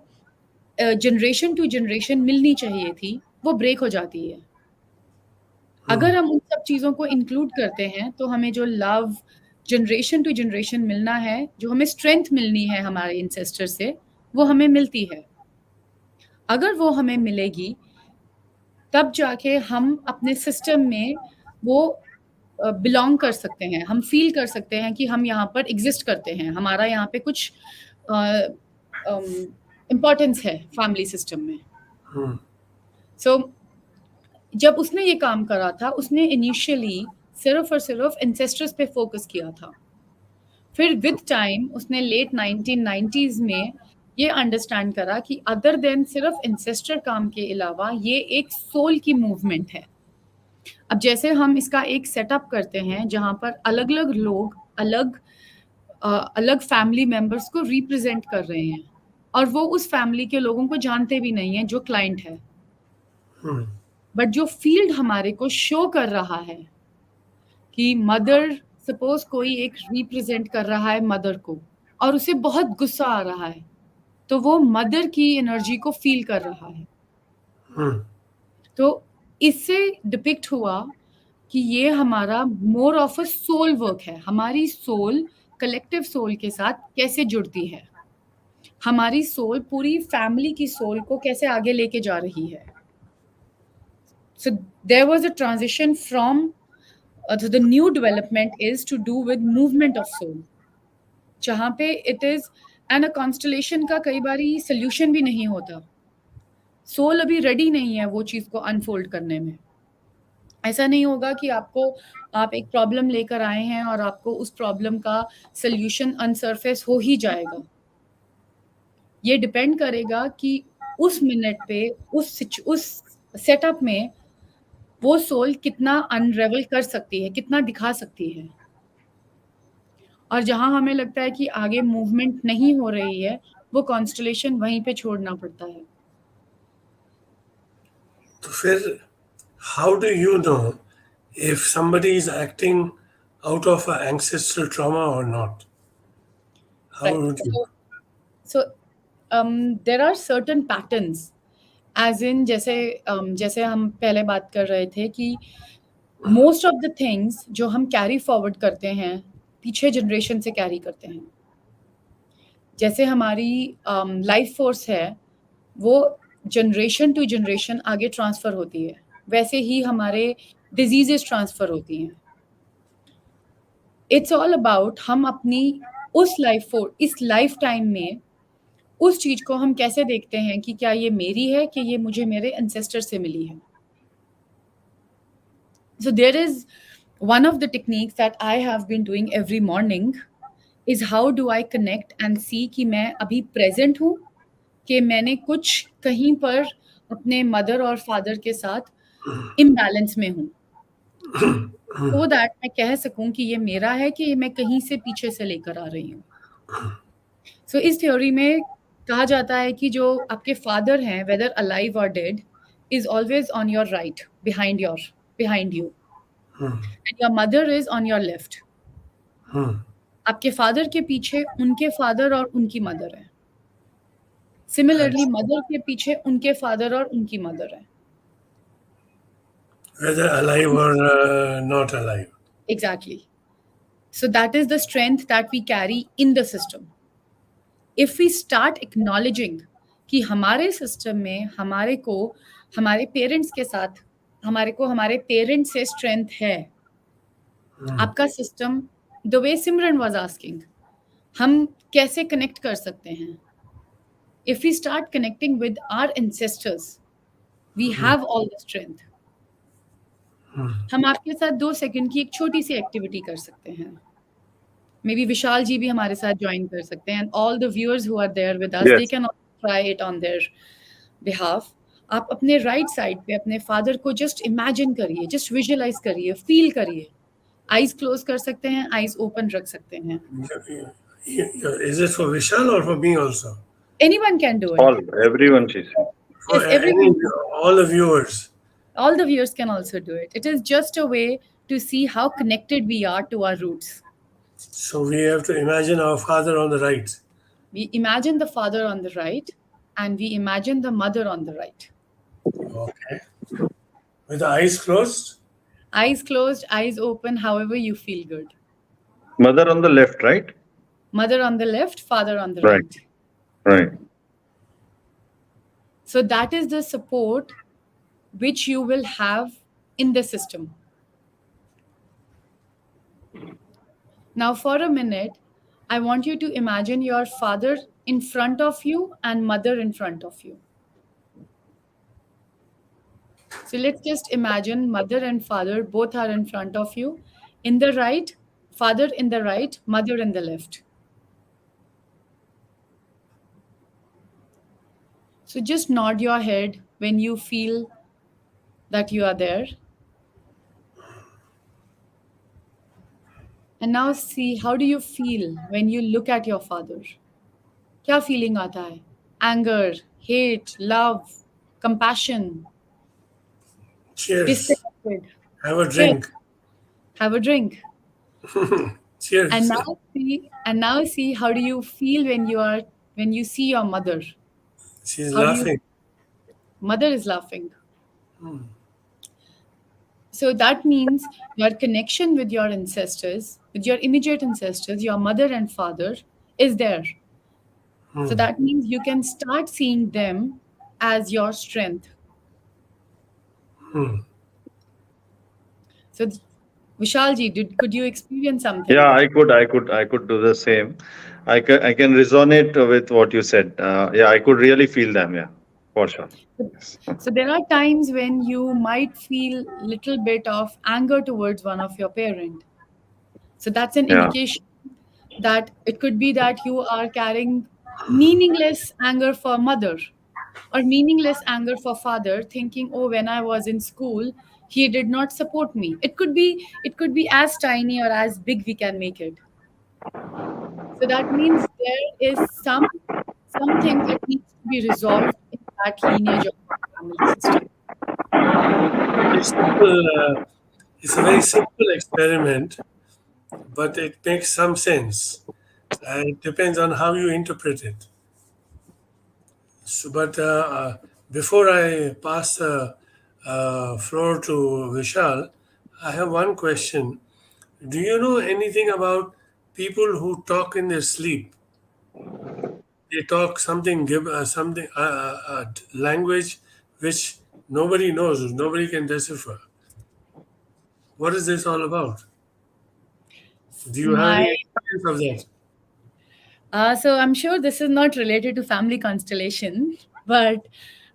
जनरेशन टू जनरेशन मिलनी चाहिए थी वो ब्रेक हो जाती है अगर हम उन सब चीज़ों को इंक्लूड करते हैं तो हमें जो लव जनरेशन टू जनरेशन मिलना है जो हमें स्ट्रेंथ मिलनी है हमारे इंसेस्टर से वो हमें मिलती है अगर वो हमें मिलेगी तब जाके हम अपने सिस्टम में वो बिलोंग कर सकते हैं हम फील कर सकते हैं कि हम यहाँ पर एग्जिस्ट करते हैं हमारा यहाँ पे कुछ इम्पोर्टेंस है फैमिली सिस्टम में सो जब उसने ये काम करा था उसने इनिशियली सिर्फ और सिर्फ इंसेस्टर्स पे फोकस किया था फिर विद टाइम उसने लेट 1990s में ये अंडरस्टैंड करा कि अदर देन सिर्फ इंसेस्टर काम के अलावा ये एक सोल की मूवमेंट है अब जैसे हम इसका एक सेटअप करते हैं जहाँ पर अलग अलग लोग अलग फैमिली मेंबर्स को रिप्रेजेंट कर रहे हैं और वो उस फैमिली के लोगों को जानते भी नहीं है जो क्लाइंट है बट जो फील्ड हमारे को शो कर रहा है कि मदर सपोज कोई एक रिप्रेजेंट कर रहा है मदर को और उसे बहुत गुस्सा आ रहा है तो वो मदर की एनर्जी को फील कर रहा है तो इससे डिपिक्ट हुआ कि ये हमारा more of a soul work है हमारी सोल कलेक्टिव सोल के साथ कैसे जुड़ती है हमारी सोल पूरी फैमिली की सोल को कैसे आगे लेके जा रही है so there was a transition from so the new development is to do with movement of soul जहाँ पे it is and a constellation का कई बारी solution भी नहीं होता सोल अभी रेडी नहीं है वो चीज़ को अनफोल्ड करने में ऐसा नहीं होगा कि आप एक प्रॉब्लम लेकर आए हैं और आपको उस प्रॉब्लम का सल्यूशन अनसरफेस हो ही जाएगा ये डिपेंड करेगा कि उस मिनट पे उस सेटअप में वो सोल कितना अनरेवल कर सकती है कितना दिखा सकती है और जहां हमें लगता है कि आगे मूवमेंट नहीं हो रही है वो कॉन्स्टलेशन वहीं पे छोड़ना पड़ता है तो फिर how do you know if somebody is acting out of an ancestral trauma or not? How would you? So there are certain patterns as in जैसे हम पहले बात कर रहे थे कि मोस्ट ऑफ द थिंग्स जो हम कैरी फॉरवर्ड करते हैं पीछे जनरेशन से कैरी करते हैं जैसे हमारी लाइफ फोर्स है वो जनरेशन टू जनरेशन आगे ट्रांसफ़र होती है वैसे ही हमारे डिजीजेस ट्रांसफ़र होती हैं इट्स ऑल अबाउट हम अपनी इस लाइफ टाइम में उस चीज़ को हम कैसे देखते हैं कि क्या ये मेरी है कि ये मुझे मेरे एंसेस्टर से मिली है So there is one of the techniques that I have been doing every morning is how do I connect and see कि मैं अभी present हूँ कि मैंने कुछ कहीं पर अपने मदर और फादर के साथ इम्बैलेंस में हूँ so that मैं कह सकूँ कि ये मेरा है कि ये मैं कहीं से पीछे से लेकर आ रही हूँ so इस थ्योरी में कहा जाता है कि जो आपके फादर हैं whether alive or dead is always on your right behind you and your mother is on your left आपके फादर के पीछे उनके फादर और उनकी मदर है सिमिलरली मदर के पीछे उनके फादर और उनकी मदर है Whether alive or not alive. Exactly. So that is the strength that we carry in the system. if we start acknowledging कि हमारे सिस्टम में हमारे को हमारे पेरेंट्स के साथ हमारे को हमारे पेरेंट्स से स्ट्रेंथ है, आपका system, the way Simran was asking, हम कैसे कनेक्ट कर सकते हैं? If we start connecting with our ancestors, we have all the strength. हम आपके साथ 2 सेकंड की एक छोटी सी एक्टिविटी कर सकते हैं. मे बी विशाल जी भी हमारे साथ ज्वाइन कर सकते हैं, and all the viewers who are there with us, they can try it on their behalf. आप अपने राइट साइड पे अपने फादर को जस्ट इमेजिन करिए, जस्ट विजुअलाइज करिए, फील करिए. आईज क्लोज कर सकते हैं, आईज ओपन रख सकते हैं. Is it for Vishal or for me also? Anyone can do it. All, everyone, she said. For Yes, everyone. all the viewers. All the viewers can also do it. It is just a way to see how connected we are to our roots. So we have to imagine our father on the right. We imagine the father on the right, and we imagine the mother on the right. Okay. With the eyes closed? Eyes closed, eyes open, however you feel good. Mother on the left, right? Mother on the left, father on the Right. Right. So that is the support which you will have in the system. Now, for a minute, I want you to imagine your father in front of you and mother in front of you. So let's just imagine mother and father both are in front of you. In the right, father in the right, mother in the left. So just nod your head when you feel that you are there. And now see, how do you feel when you look at your father? क्या feeling आता है? Anger, hate, love, compassion, Cheers. disconnected. Have a drink. Have a drink. Cheers. And now see how do you feel when you see your mother? She's How do you- laughing. Mother is laughing. So that means your connection with your ancestors, with your immediate ancestors, your mother and father, is there. So that means you can start seeing them as your strength. So Vishal ji, could you experience something? Yeah, I could do the same. I can resonate with what you said. Yeah, I could really feel them. Yeah, for sure. So there are times when you might feel little bit of anger towards one of your parent. So that's an Yeah. indication that it could be that you are carrying meaningless anger for mother or meaningless anger for father, thinking, oh, when I was in school, he did not support me. It could be as tiny or as big we can make it. So that means there is something that needs to be resolved in that lineage of our family system. It's a very simple experiment, but it makes some sense. It depends on how you interpret it. So, but before I pass the floor to Vishal, I have one question. Do you know anything about people who talk in their sleep? They talk something, language which nobody knows, nobody can decipher. What is this all about? Do you have any experience of that? So I'm sure this is not related to family constellation, but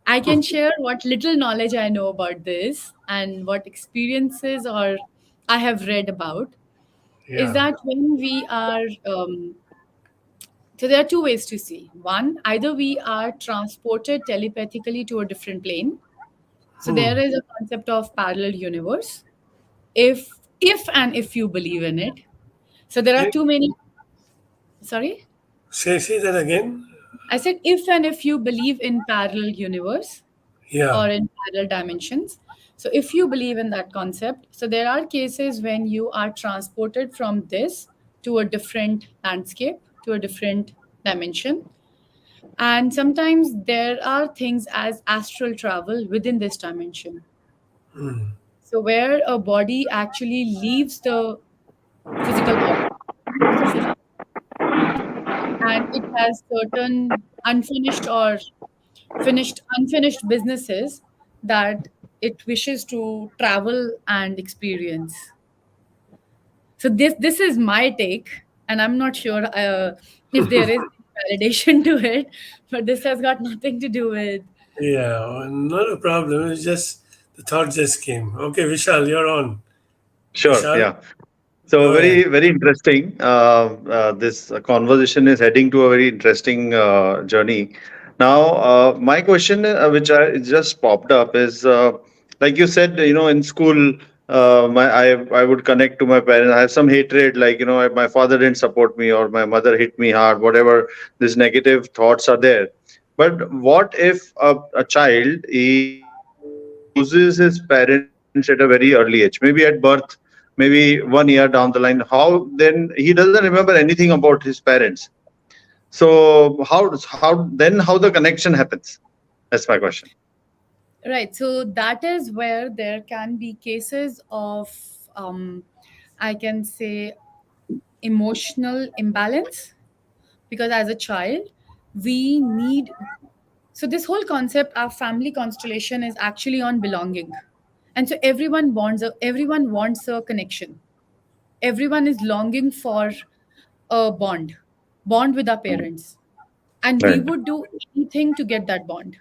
I can share what little knowledge I know about this and what experiences or I have read about. Is that when we are so there are two ways to see. One, either we are transported telepathically to a different plane. So there is a concept of parallel universe. If you believe in it. So there are too many. Sorry? Say that again. I said if you believe in parallel universe or in parallel dimensions. So if you believe in that concept, so there are cases when you are transported from this to a different landscape, to a different dimension. And sometimes there are things as astral travel within this dimension. So where a body actually leaves the physical body, and and it has certain unfinished or finished unfinished businesses that it wishes to travel and experience. So this is my take, and I'm not sure if there is validation to it, but this has got nothing to do with. Yeah, not a problem. It's just the thought just came. Okay, Vishal, you're on. Sure. Vishal, Yeah. So go ahead. very, very interesting. This conversation is heading to a very interesting journey. Now, my question, which just popped up, is like you said, in school, I would connect to my parents. I have some hatred, like my father didn't support me or my mother hit me hard. Whatever these negative thoughts are there. But what if a child he loses his parents at a very early age, maybe at birth, maybe 1 year down the line? How then he doesn't remember anything about his parents? So how the connection happens? That's my question. Right. So that is where there can be cases of, um, I can say, emotional imbalance, because as a child, we need. So this whole concept, our family constellation, is actually on belonging, and so everyone wants a connection. Everyone is longing for a bond with our parents, and we Right. would do anything to get that bond,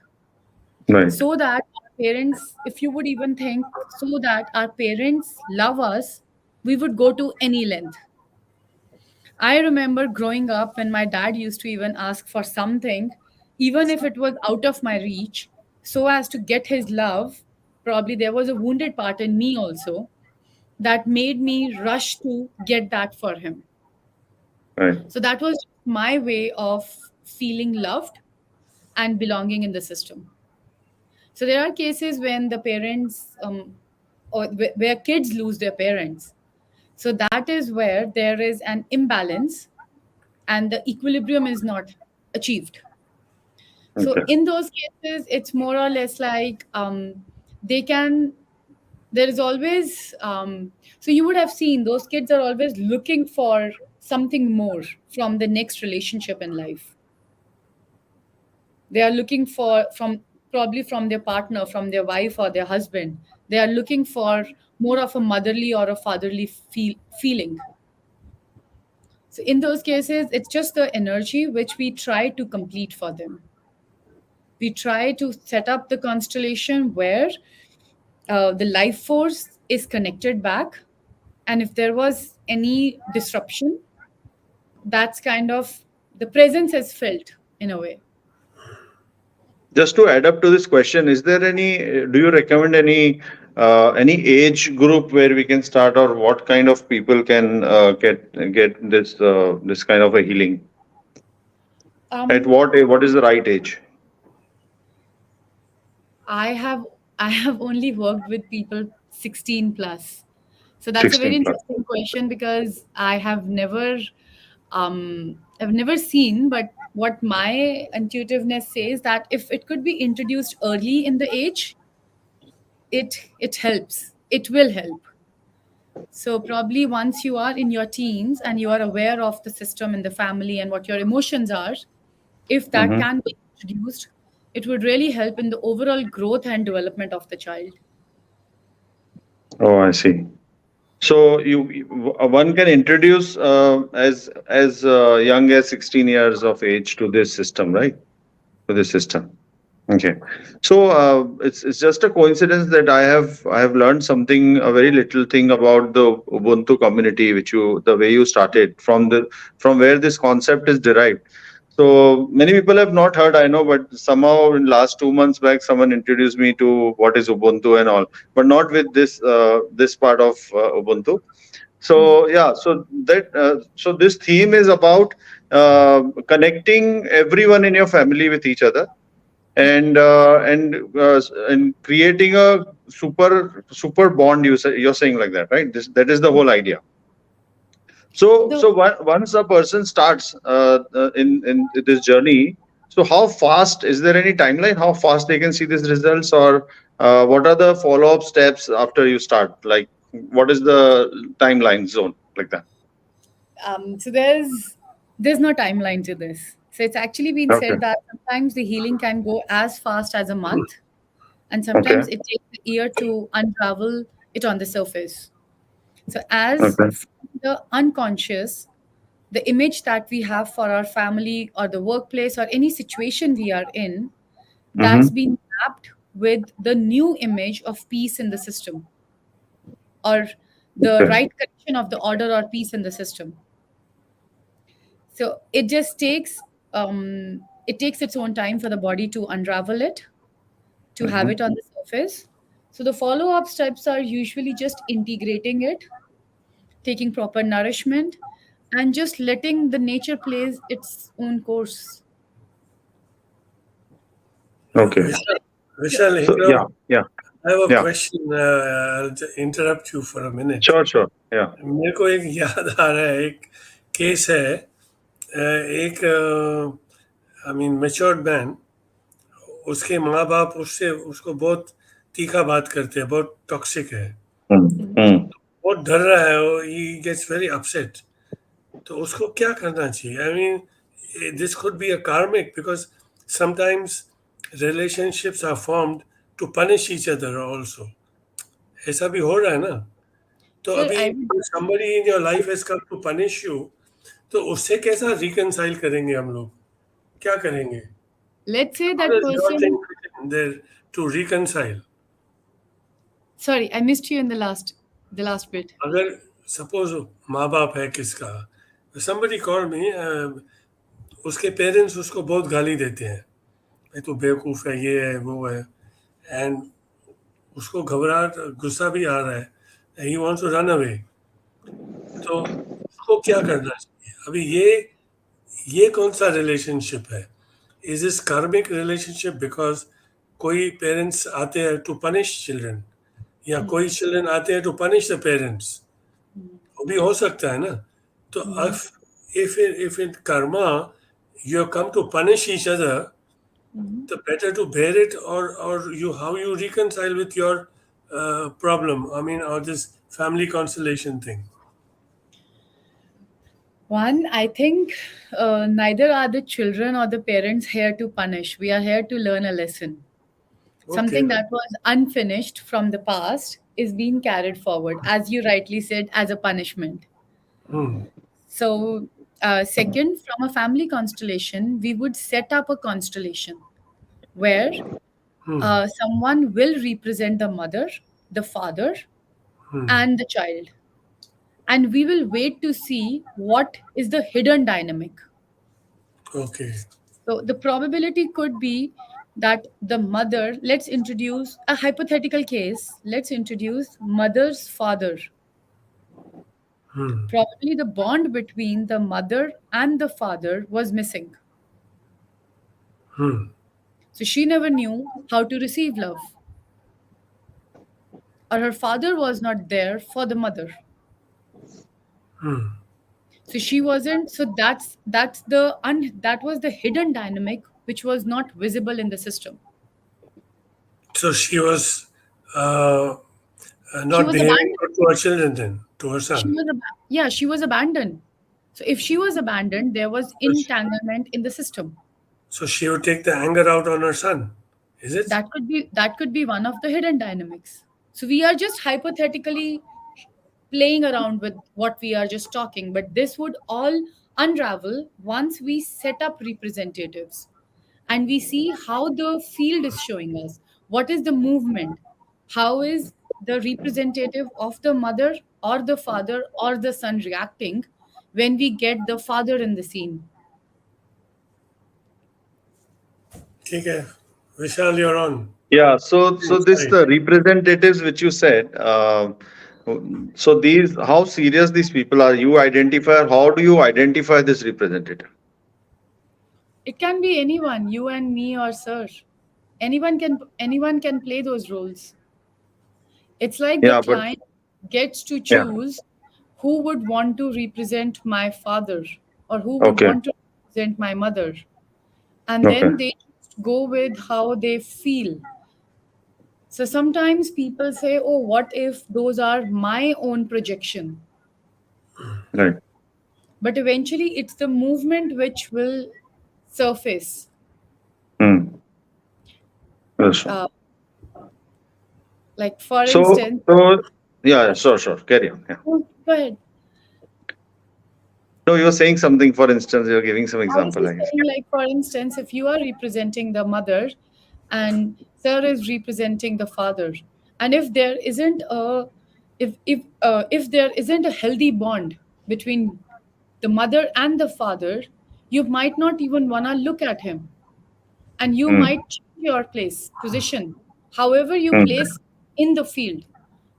Right. so that our parents, if you would even think, so that our parents love us, we would go to any length. I remember growing up when my dad used to even ask for something, even if it was out of my reach, so as to get his love. Probably there was a wounded part in me also that made me rush to get that for him. Right. So that was my way of feeling loved and belonging in the system. So there are cases when the parents, or where kids lose their parents. So that is where there is an imbalance and the equilibrium is not achieved. So Okay. in those cases, it's more or less like, they can. There is always, so you would have seen those kids are always looking for something more from the next relationship in life. They are looking for, from probably from their partner, from their wife or their husband. They are looking for more of a motherly or a fatherly feeling. So in those cases, it's just the energy which we try to complete for them. We try to set up the constellation where the life force is connected back, and if there was any disruption, that's kind of, the presence is felt in a way. Just to add up to this question, is there any? Do you recommend any age group where we can start, or what kind of people can get this kind of a healing? At um, what is the right age? I have I have only worked with people 16 plus. So that's a very 16 plus. interesting question, because I've never seen, but what my intuitiveness says, that if it could be introduced early in the age, it helps. It will help. So probably once you are in your teens and you are aware of the system and the family and what your emotions are, if that Hmm. can be introduced, it would really help in the overall growth and development of the child. Oh, I see. So one can introduce as young as 16 years of age to this system, right? To this system. Okay. So it's just a coincidence that I have learned something, a very little thing about the Ubuntu community, which the way you started, from where this concept is derived. So many people have not heard, I know, but somehow in last 2 months back, someone introduced me to what is Ubuntu and all, but not with this part of Ubuntu. So yeah, so this theme is about connecting everyone in your family with each other, and creating a super bond. You're saying like that, right? That is the whole idea. The Once a person starts in this journey, so how fast, is there any timeline? How fast they can see these results, or what are the follow up steps after you start? Like, what is the timeline zone like that? so there's There's no timeline to this. So it's actually been Okay. said that sometimes the healing can go as fast as a month, and Okay. sometimes it takes a year to unravel it on the surface. So, as Okay. from the unconscious, the image that we have for our family or the workplace or any situation we are in, that's Mm-hmm. been mapped with the new image of peace in the system, or the Okay. right connection of the order or peace in the system. So it just takes its own time for the body to unravel it, to have Mm-hmm. it on the surface. So the follow up steps are usually just integrating it, taking proper nourishment, and just letting the nature plays its own course. Okay. Vishal, Sure. Vishal, So yeah, yeah, I have a yeah. question. I'll interrupt you for a minute. Sure, sure. Yeah. मेरे को एक याद आ रहा है, एक case है, एक I mean matured man, उसके माँ बाप उससे उसको बहुत तीखा बात करते हैं, बहुत टॉक्सिक है, Mm. Mm. बहुत डर रहा है, ही गेट्स वेरी अपसेट. तो उसको क्या करना चाहिए? I mean this could be a karmic, because sometimes relationships are formed to punish each other also. ऐसा भी हो रहा है ना? तो Sir, अभी I would somebody in your life has come to punish you, तो उससे कैसा रिकनसाइल करेंगे हम लोग? क्या करेंगे? let's say How that does your thing person. fit in there to reconcile? Sorry, I missed you in the last bit. अगर suppose माँ बाप है किसका, somebody called me, उसके पेरेंट्स उसको बहुत गाली देते हैं, भाई तू बेवकूफ़ है, ये है वो है, एंड उसको घबराहट गुस्सा भी आ रहा है, he wants to run away. तो उसको क्या करना चाहिए? अभी ये कौन सा रिलेशनशिप है? इज दिस कार्मिक रिलेशनशिप बिकॉज कोई पेरेंट्स आते हैं टू पनिश चिल्ड्रन, या कोई चिल्ड्रन आते हैं टू पनिश द पेरेंट्स? वो भी हो सकता है ना. तो if in karma you have come to punish each other, the better to bear it, or you how you reconcile with your problem, I mean, or this family constellation thing. One, I think neither are the children or the parents here to punish. We are here to learn a lesson. Okay. Something that was unfinished from the past is being carried forward, as you rightly said, as a punishment. Hmm. So, second, from a family constellation, we would set up a constellation where someone will represent the mother, the father, and the child. And we will wait to see what is the hidden dynamic. Okay. So, the probability could be that the mother, let's introduce a hypothetical case, let's introduce mother's father. Probably the bond between the mother and the father was missing. So she never knew how to receive love, or her father was not there for the mother. So she wasn't. So that was the hidden dynamic which was not visible in the system. So she was uh, She not was behaving abandoned. good to her children then, to her She son. was yeah, she was abandoned. So if she was abandoned, there was So she, entanglement in the system. so she would take the anger out on her son. Is it? That could be one of the hidden dynamics. So we are just hypothetically playing around with what we are just talking, but this would all unravel once we set up representatives and we see how the field is showing us what is the movement, how is the representative of the mother or the father or the son reacting when we get the father in the scene. ठीक है. Vishal, you're on. Yeah. So this Sorry. the representatives which you said. So these, how serious these people are? You identify. How do you identify this representative? It can be anyone, you and me or sir. Anyone can play those roles. It's like the Yeah. But client gets to yeah. choose who would want to represent my father or who would Okay. want to represent my mother. And Okay. then they just go with how they feel. So sometimes people say, oh, what if those are my own projection? Right. but eventually it's the movement which will surface. Hmm. Understood. Uh, like, for So, instance, so yeah, sure. Carry on. Yeah. oh, go ahead. No, you were saying something. For instance, you're giving some I was example, I just guess. saying, like, for instance, if you are representing the mother and sir is representing the father, and if there isn't a healthy bond between the mother and the father, you might not even wanna look at him, and you Hmm. might change your position, however you Hmm. place in the field.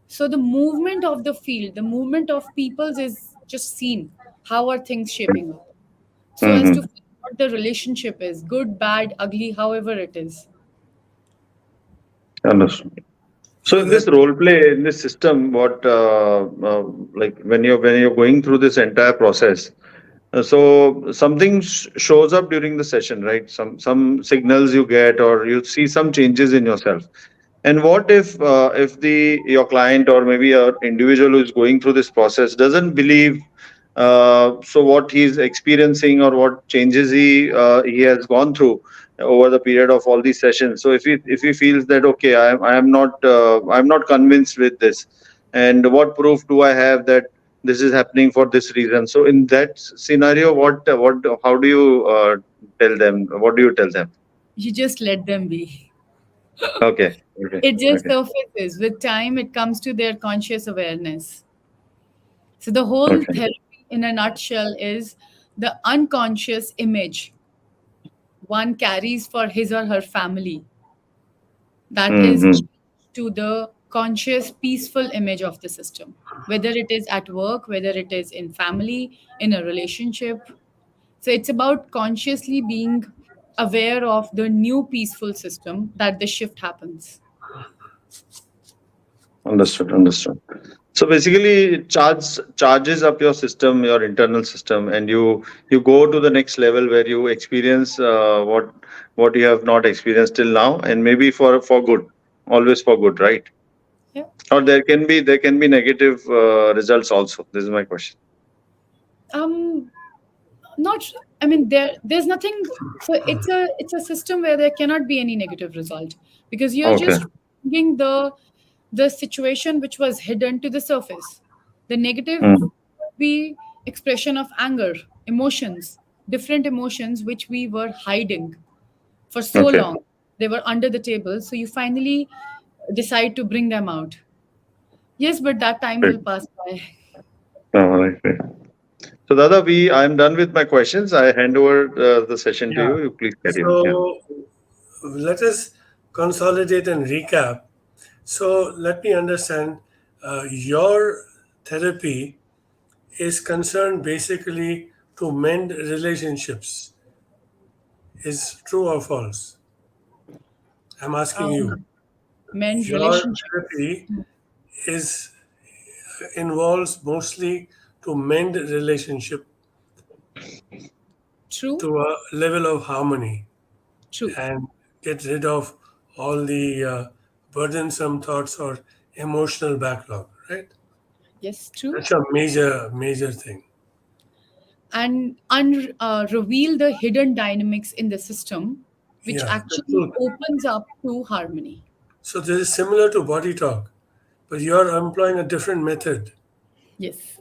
So the movement of the field, the movement of peoples is just seen. How are things shaping up? So Hmm. as to Hmm. feel what the relationship is, good, bad, ugly, however it is. Understood. So So in that this role play, in this system, what like when you're going through this entire process, so something shows up during the session, right? Some signals you get, or you see some changes in yourself. And what if the your client or maybe a individual who is going through this process doesn't believe so what he's experiencing or what changes he has gone through over the period of all these sessions. So if he feels that okay, I'm not convinced with this, and what proof do I have that this is happening for this reason? So in that scenario, what how do you tell them? What do you tell them? You just let them be. Okay, okay, It just okay, surfaces. With time, it comes to their conscious awareness. So the whole okay. therapy, in a nutshell, is the unconscious image one carries for his or her family that is Mm-hmm. changed to the conscious, peaceful image of the system, whether it is at work, whether it is in family, in a relationship. So it's about consciously being aware of the new peaceful system that the shift happens. Understood. So basically, it charges up your system, your internal system, and you go to the next level where you experience what you have not experienced till now, and maybe for good, always for good, right? Yeah. Or there can be negative results also. This is my question. Um, not. I mean, there's nothing. So it's a system where there cannot be any negative result because you're Okay. just bringing the situation which was hidden to the surface. The negative Mm. would be expression of anger, emotions, different emotions which we were hiding for so Okay. long. They were under the table, so you finally decide to bring them out. Yes, but that time Great. will pass by. All right. Great. So Dada, I'm done with my questions. I hand over the session to yeah. you. You please carry on. Yeah. So let us consolidate and recap. So let me understand. Your therapy is concerned basically to mend relationships. Is true or false? I'm asking you. Um, mend Your relationships. therapy is involves mostly to mend relationship True, to a level of harmony true. and get rid of all the burdensome thoughts or emotional backlog, right? Yes, true. That's a major thing. And reveal the hidden dynamics in the system, which Yeah, the actually truth. opens up to harmony. So this is similar to body talk, but you are employing a different method. Yes.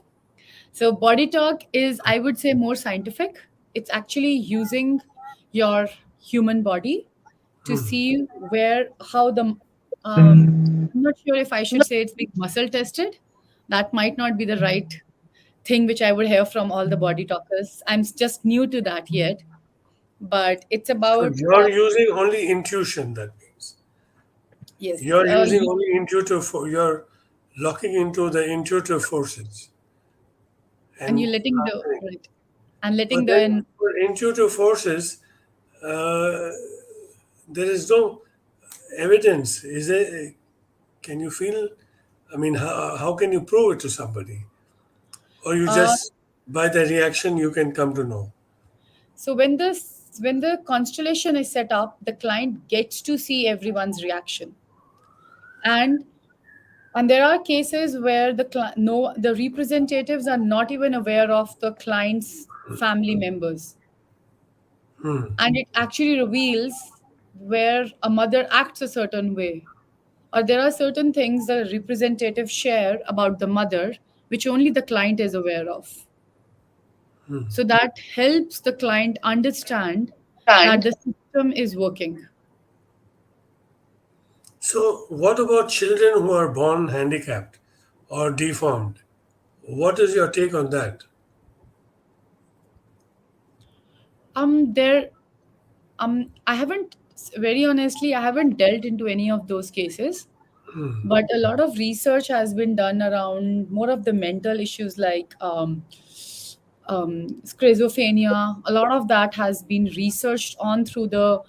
So body talk is, I would say, more scientific. It's actually using your human body to see how the. I'm not sure if I should say it's being muscle tested. That might not be the right thing which I would hear from all the body talkers. I'm just new to that yet, but it's So about you're using only intuition. That means yes, you're using only intuitive. You're locking into the intuitive forces and and you're letting the transferring. right and letting But then the for intuitive forces, uh, there is no evidence. Is there? Can you feel? I mean, how can you prove it to somebody? Or you uh, just by the reaction you can come to know. so when the constellation is set up, the client gets to see everyone's reaction, and And there are cases where no, the representatives are not even aware of the client's family members, and it actually reveals where a mother acts a certain way, or there are certain things the representatives share about the mother which only the client is aware of. So that helps the client understand that And the system is working. So, what about children who are born handicapped or deformed? What is your take on that? There I haven't, very honestly, I haven't dealt into any of those cases, but a lot of research has been done around more of the mental issues like schizophrenia. A lot of that has been researched on through the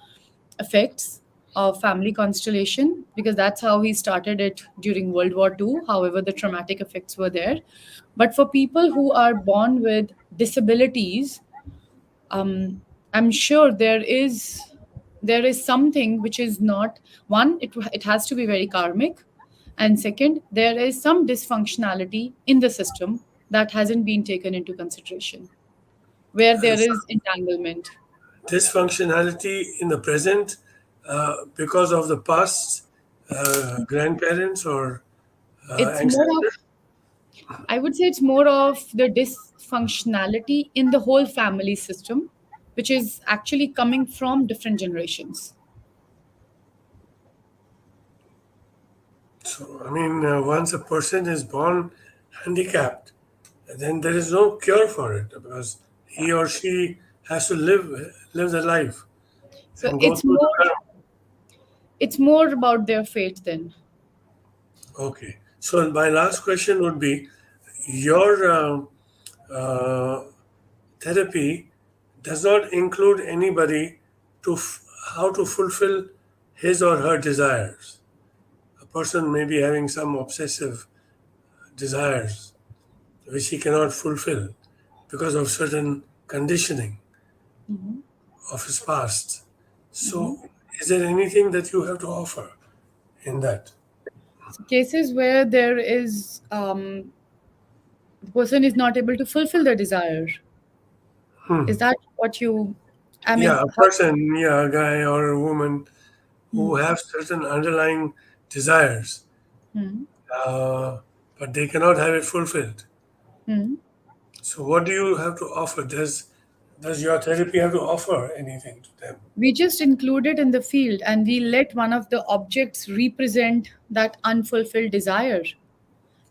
effects of family constellation, because that's how he started it during World War II. However, the traumatic effects were there. But for people who are born with disabilities, um, I'm sure there is something which is not, one, it has to be very karmic, and second, there is some dysfunctionality in the system that hasn't been taken into consideration, where there is entanglement. Dysfunctionality in the present because of the past grandparents or It's more ancestors? of, I would say it's more of the dysfunctionality in the whole family system, which is actually coming from different generations. So, I mean, once a person is born handicapped, then there is no cure for it because he or she has to live the life So and go through the karma. it's more about their fate then. Okay. So my last question would be, your uh, therapy does not include anybody to how to fulfill his or her desires. A person may be having some obsessive desires which he cannot fulfill because of certain conditioning of his past. Mhm. So, is there anything that you have to offer in that? So cases where the person is not able to fulfill their desire. Is that what you? I Yeah, mean, a how? person, yeah, a guy or a woman who have certain underlying desires, Hmm. uh, but they cannot have it fulfilled. Hmm. So, what do you have to offer? Does your therapy have to offer anything to them? We just include it in the field, and we let one of the objects represent that unfulfilled desire.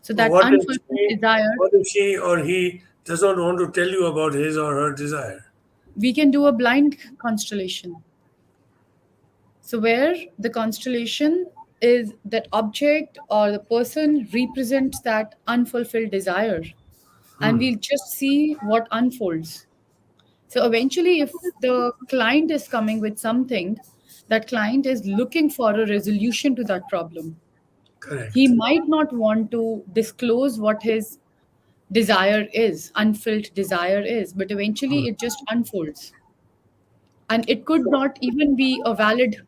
So But that unfulfilled desire, what if she or he does not want to tell you about his or her desire? we can do a blind constellation. So where the constellation is that object or the person represents that unfulfilled desire, and we'll just see what unfolds. So eventually, if the client is coming with something, that client is looking for a resolution to that problem. He Correct. might not want to disclose what his desire is, unfilled desire is, but eventually it just unfolds. And it could not even be a valid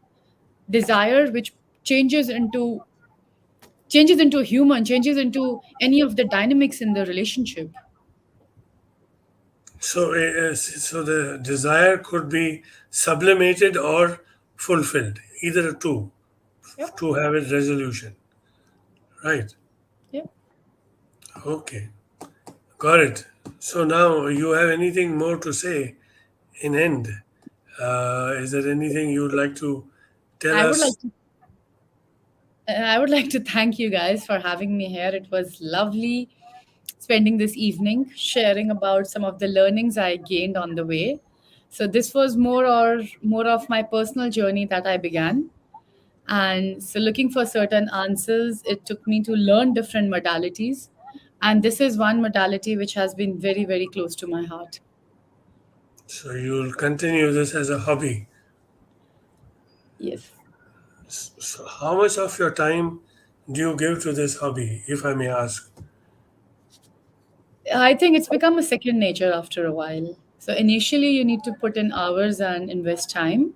desire which changes into a human, changes into any of the dynamics in the relationship. So the desire could be sublimated or fulfilled, either two, Yep. to have its resolution. Right. Yep. Okay. Got it. So now you have anything more to say in end? Is there anything you would like to tell I would like us? to I would like to thank you guys for having me here. It was lovely spending this evening sharing about some of the learnings I gained on the way. So this was more of my personal journey that I began. And so looking for certain answers, it took me to learn different modalities. And this is one modality which has been very, very close to my heart. So you'll continue this as a hobby. Yes. So how much of your time do you give to this hobby, if I may ask? I think it's become a second nature after a while. So initially, you need to put in hours and invest time,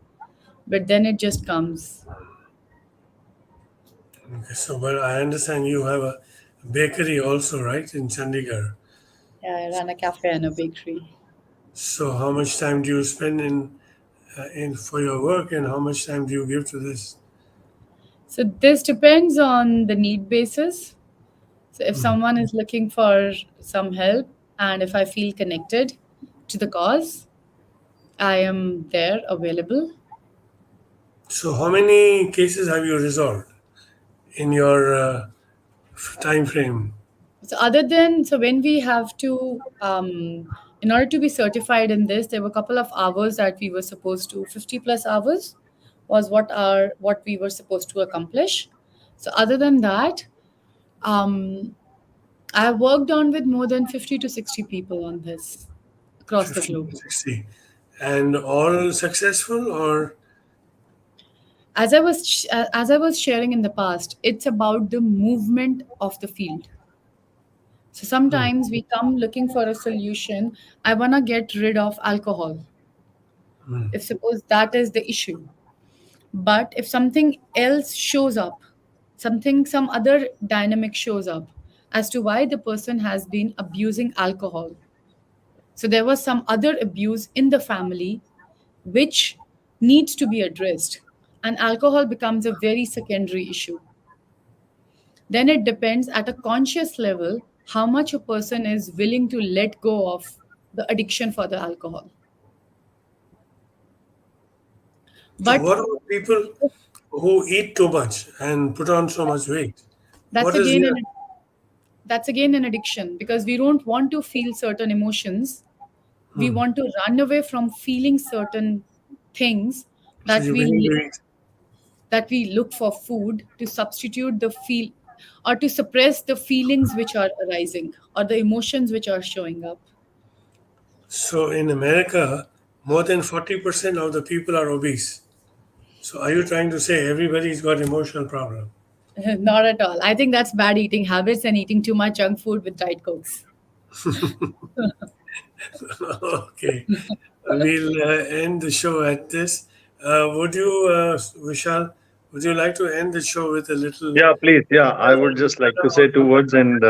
but then it just comes. Okay, so, but I understand you have a bakery also, right, in Chandigarh. Yeah, I run a cafe and a bakery. So, how much time do you spend in for your work, and how much time do you give to this? So this depends on the need basis. So if Hmm. someone is looking for some help and if I feel connected to the cause, I am there available. So, how many cases have you resolved in your time frame? So other than so when we have to in order to be certified in this, there were a couple of hours that we were supposed to 50 plus hours was what we were supposed to accomplish. So other than that, um, I have worked on with more than 50 to 60 people on this across the 50 globe. to 60. And all successful, or As I was sharing in the past, it's about the movement of the field. So hmm, sometimes we come looking for a solution. I want to get rid of alcohol. hmm. If suppose that is the issue. But if something else shows up, some other dynamic shows up as to why the person has been abusing alcohol. So there was some other abuse in the family which needs to be addressed. And alcohol becomes a very secondary issue. Then it depends at a conscious level how much a person is willing to let go of the addiction for the alcohol. So, But what about people who eat too much and put on so much weight? that's What is again your an that's again an addiction because we don't want to feel certain emotions. We hmm. want to run away from feeling certain things So that you're we willing to eat? that we look for food to substitute the feel or to suppress the feelings which are arising or the emotions which are showing up. So in America, more than 40% of the people are obese. So are you trying to say everybody's got emotional problem? Not at all. I think that's bad eating habits and eating too much junk food with diet cokes. Okay, we'll end the show at this. Would you, Vishal, would you like to end the show with a little? Yeah, please. Yeah, I would just like to say two words and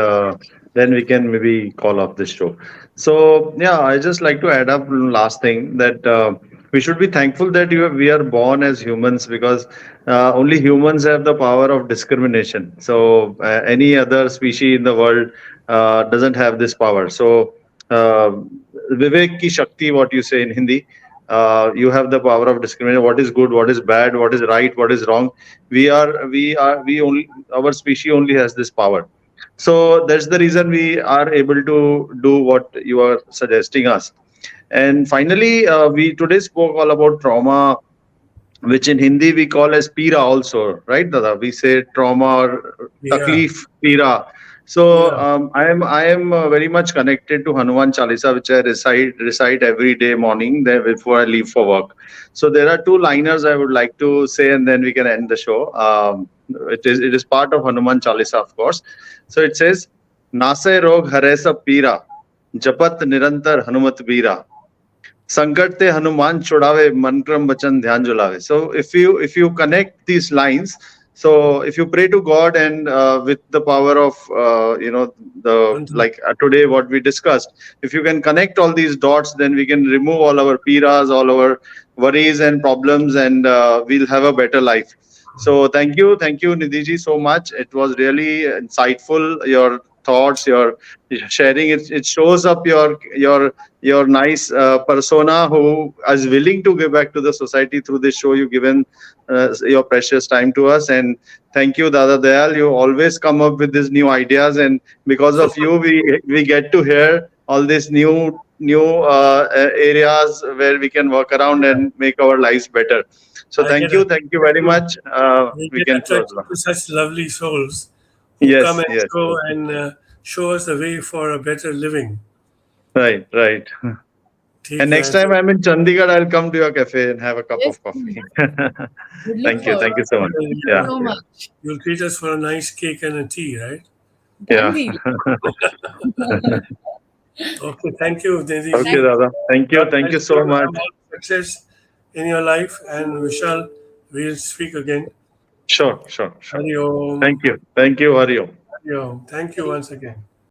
then we can maybe call off this show. So, yeah, I just like to add up last thing that we should be thankful that we are born as humans because only humans have the power of discrimination. So, any other species in the world doesn't have this power. So, uh, Vivek ki Shakti, what you say in Hindi, you have the power of discrimination. What is good, what is bad, what is right, what is wrong, we only, our species only has this power. So that's the reason we are able to do what you are suggesting us. And finally, we today spoke all about trauma, which in Hindi we call as pira also, right, Dada? We say trauma or Yeah, taklif, pira. So yeah. I am very much connected to Hanuman Chalisa, which I recite every day morning there before I leave for work. So there are two liners I would like to say, and then we can end the show. It is part of Hanuman Chalisa, of course. So it says, "Nase rog hare sab pira, japat nirantar Hanumat bira." संकट ते हनुमान छुड़ावे मन क्रम वचन ध्यान जुलावे. So if you connect these lines, so if you pray to God and with the power of the Mantra. like today what we discussed, if you can connect all these dots, then we can remove all our piras, all our worries and problems, and we'll have a better life. So thank you Nidhi ji so much. It was really insightful, your thoughts, your sharing. It shows up your nice persona who is willing to give back to the society through this show. You've given your precious time to us, and thank you, Dada Dayal. You always come up with these new ideas, and because of you, we get to hear all these new areas where we can work around and make our lives better. So I get thank you very attracted much. we We get can close attracted now. to such lovely souls who come Yes, and yes, go yes. and show us the way for a better living. Right, right. And ठीक next है time तो I'm in Chandigarh, I'll come to your cafe and have a cup Yes, of please. coffee. Would look forward. Thank you so much. Thank you Yeah, so you'll yeah, much. treat us for a nice cake and a tea, right? Done yeah. deal. Okay, thank you, Nidhi Okay, Thank ji. Dada. God Thank bless you you. so much. Have all success in your life, and Vishal, we'll speak again. Sure, sure, sure. Hari Om. Thank you. Thank you, Hari Om. Hari Om. Thank you once again.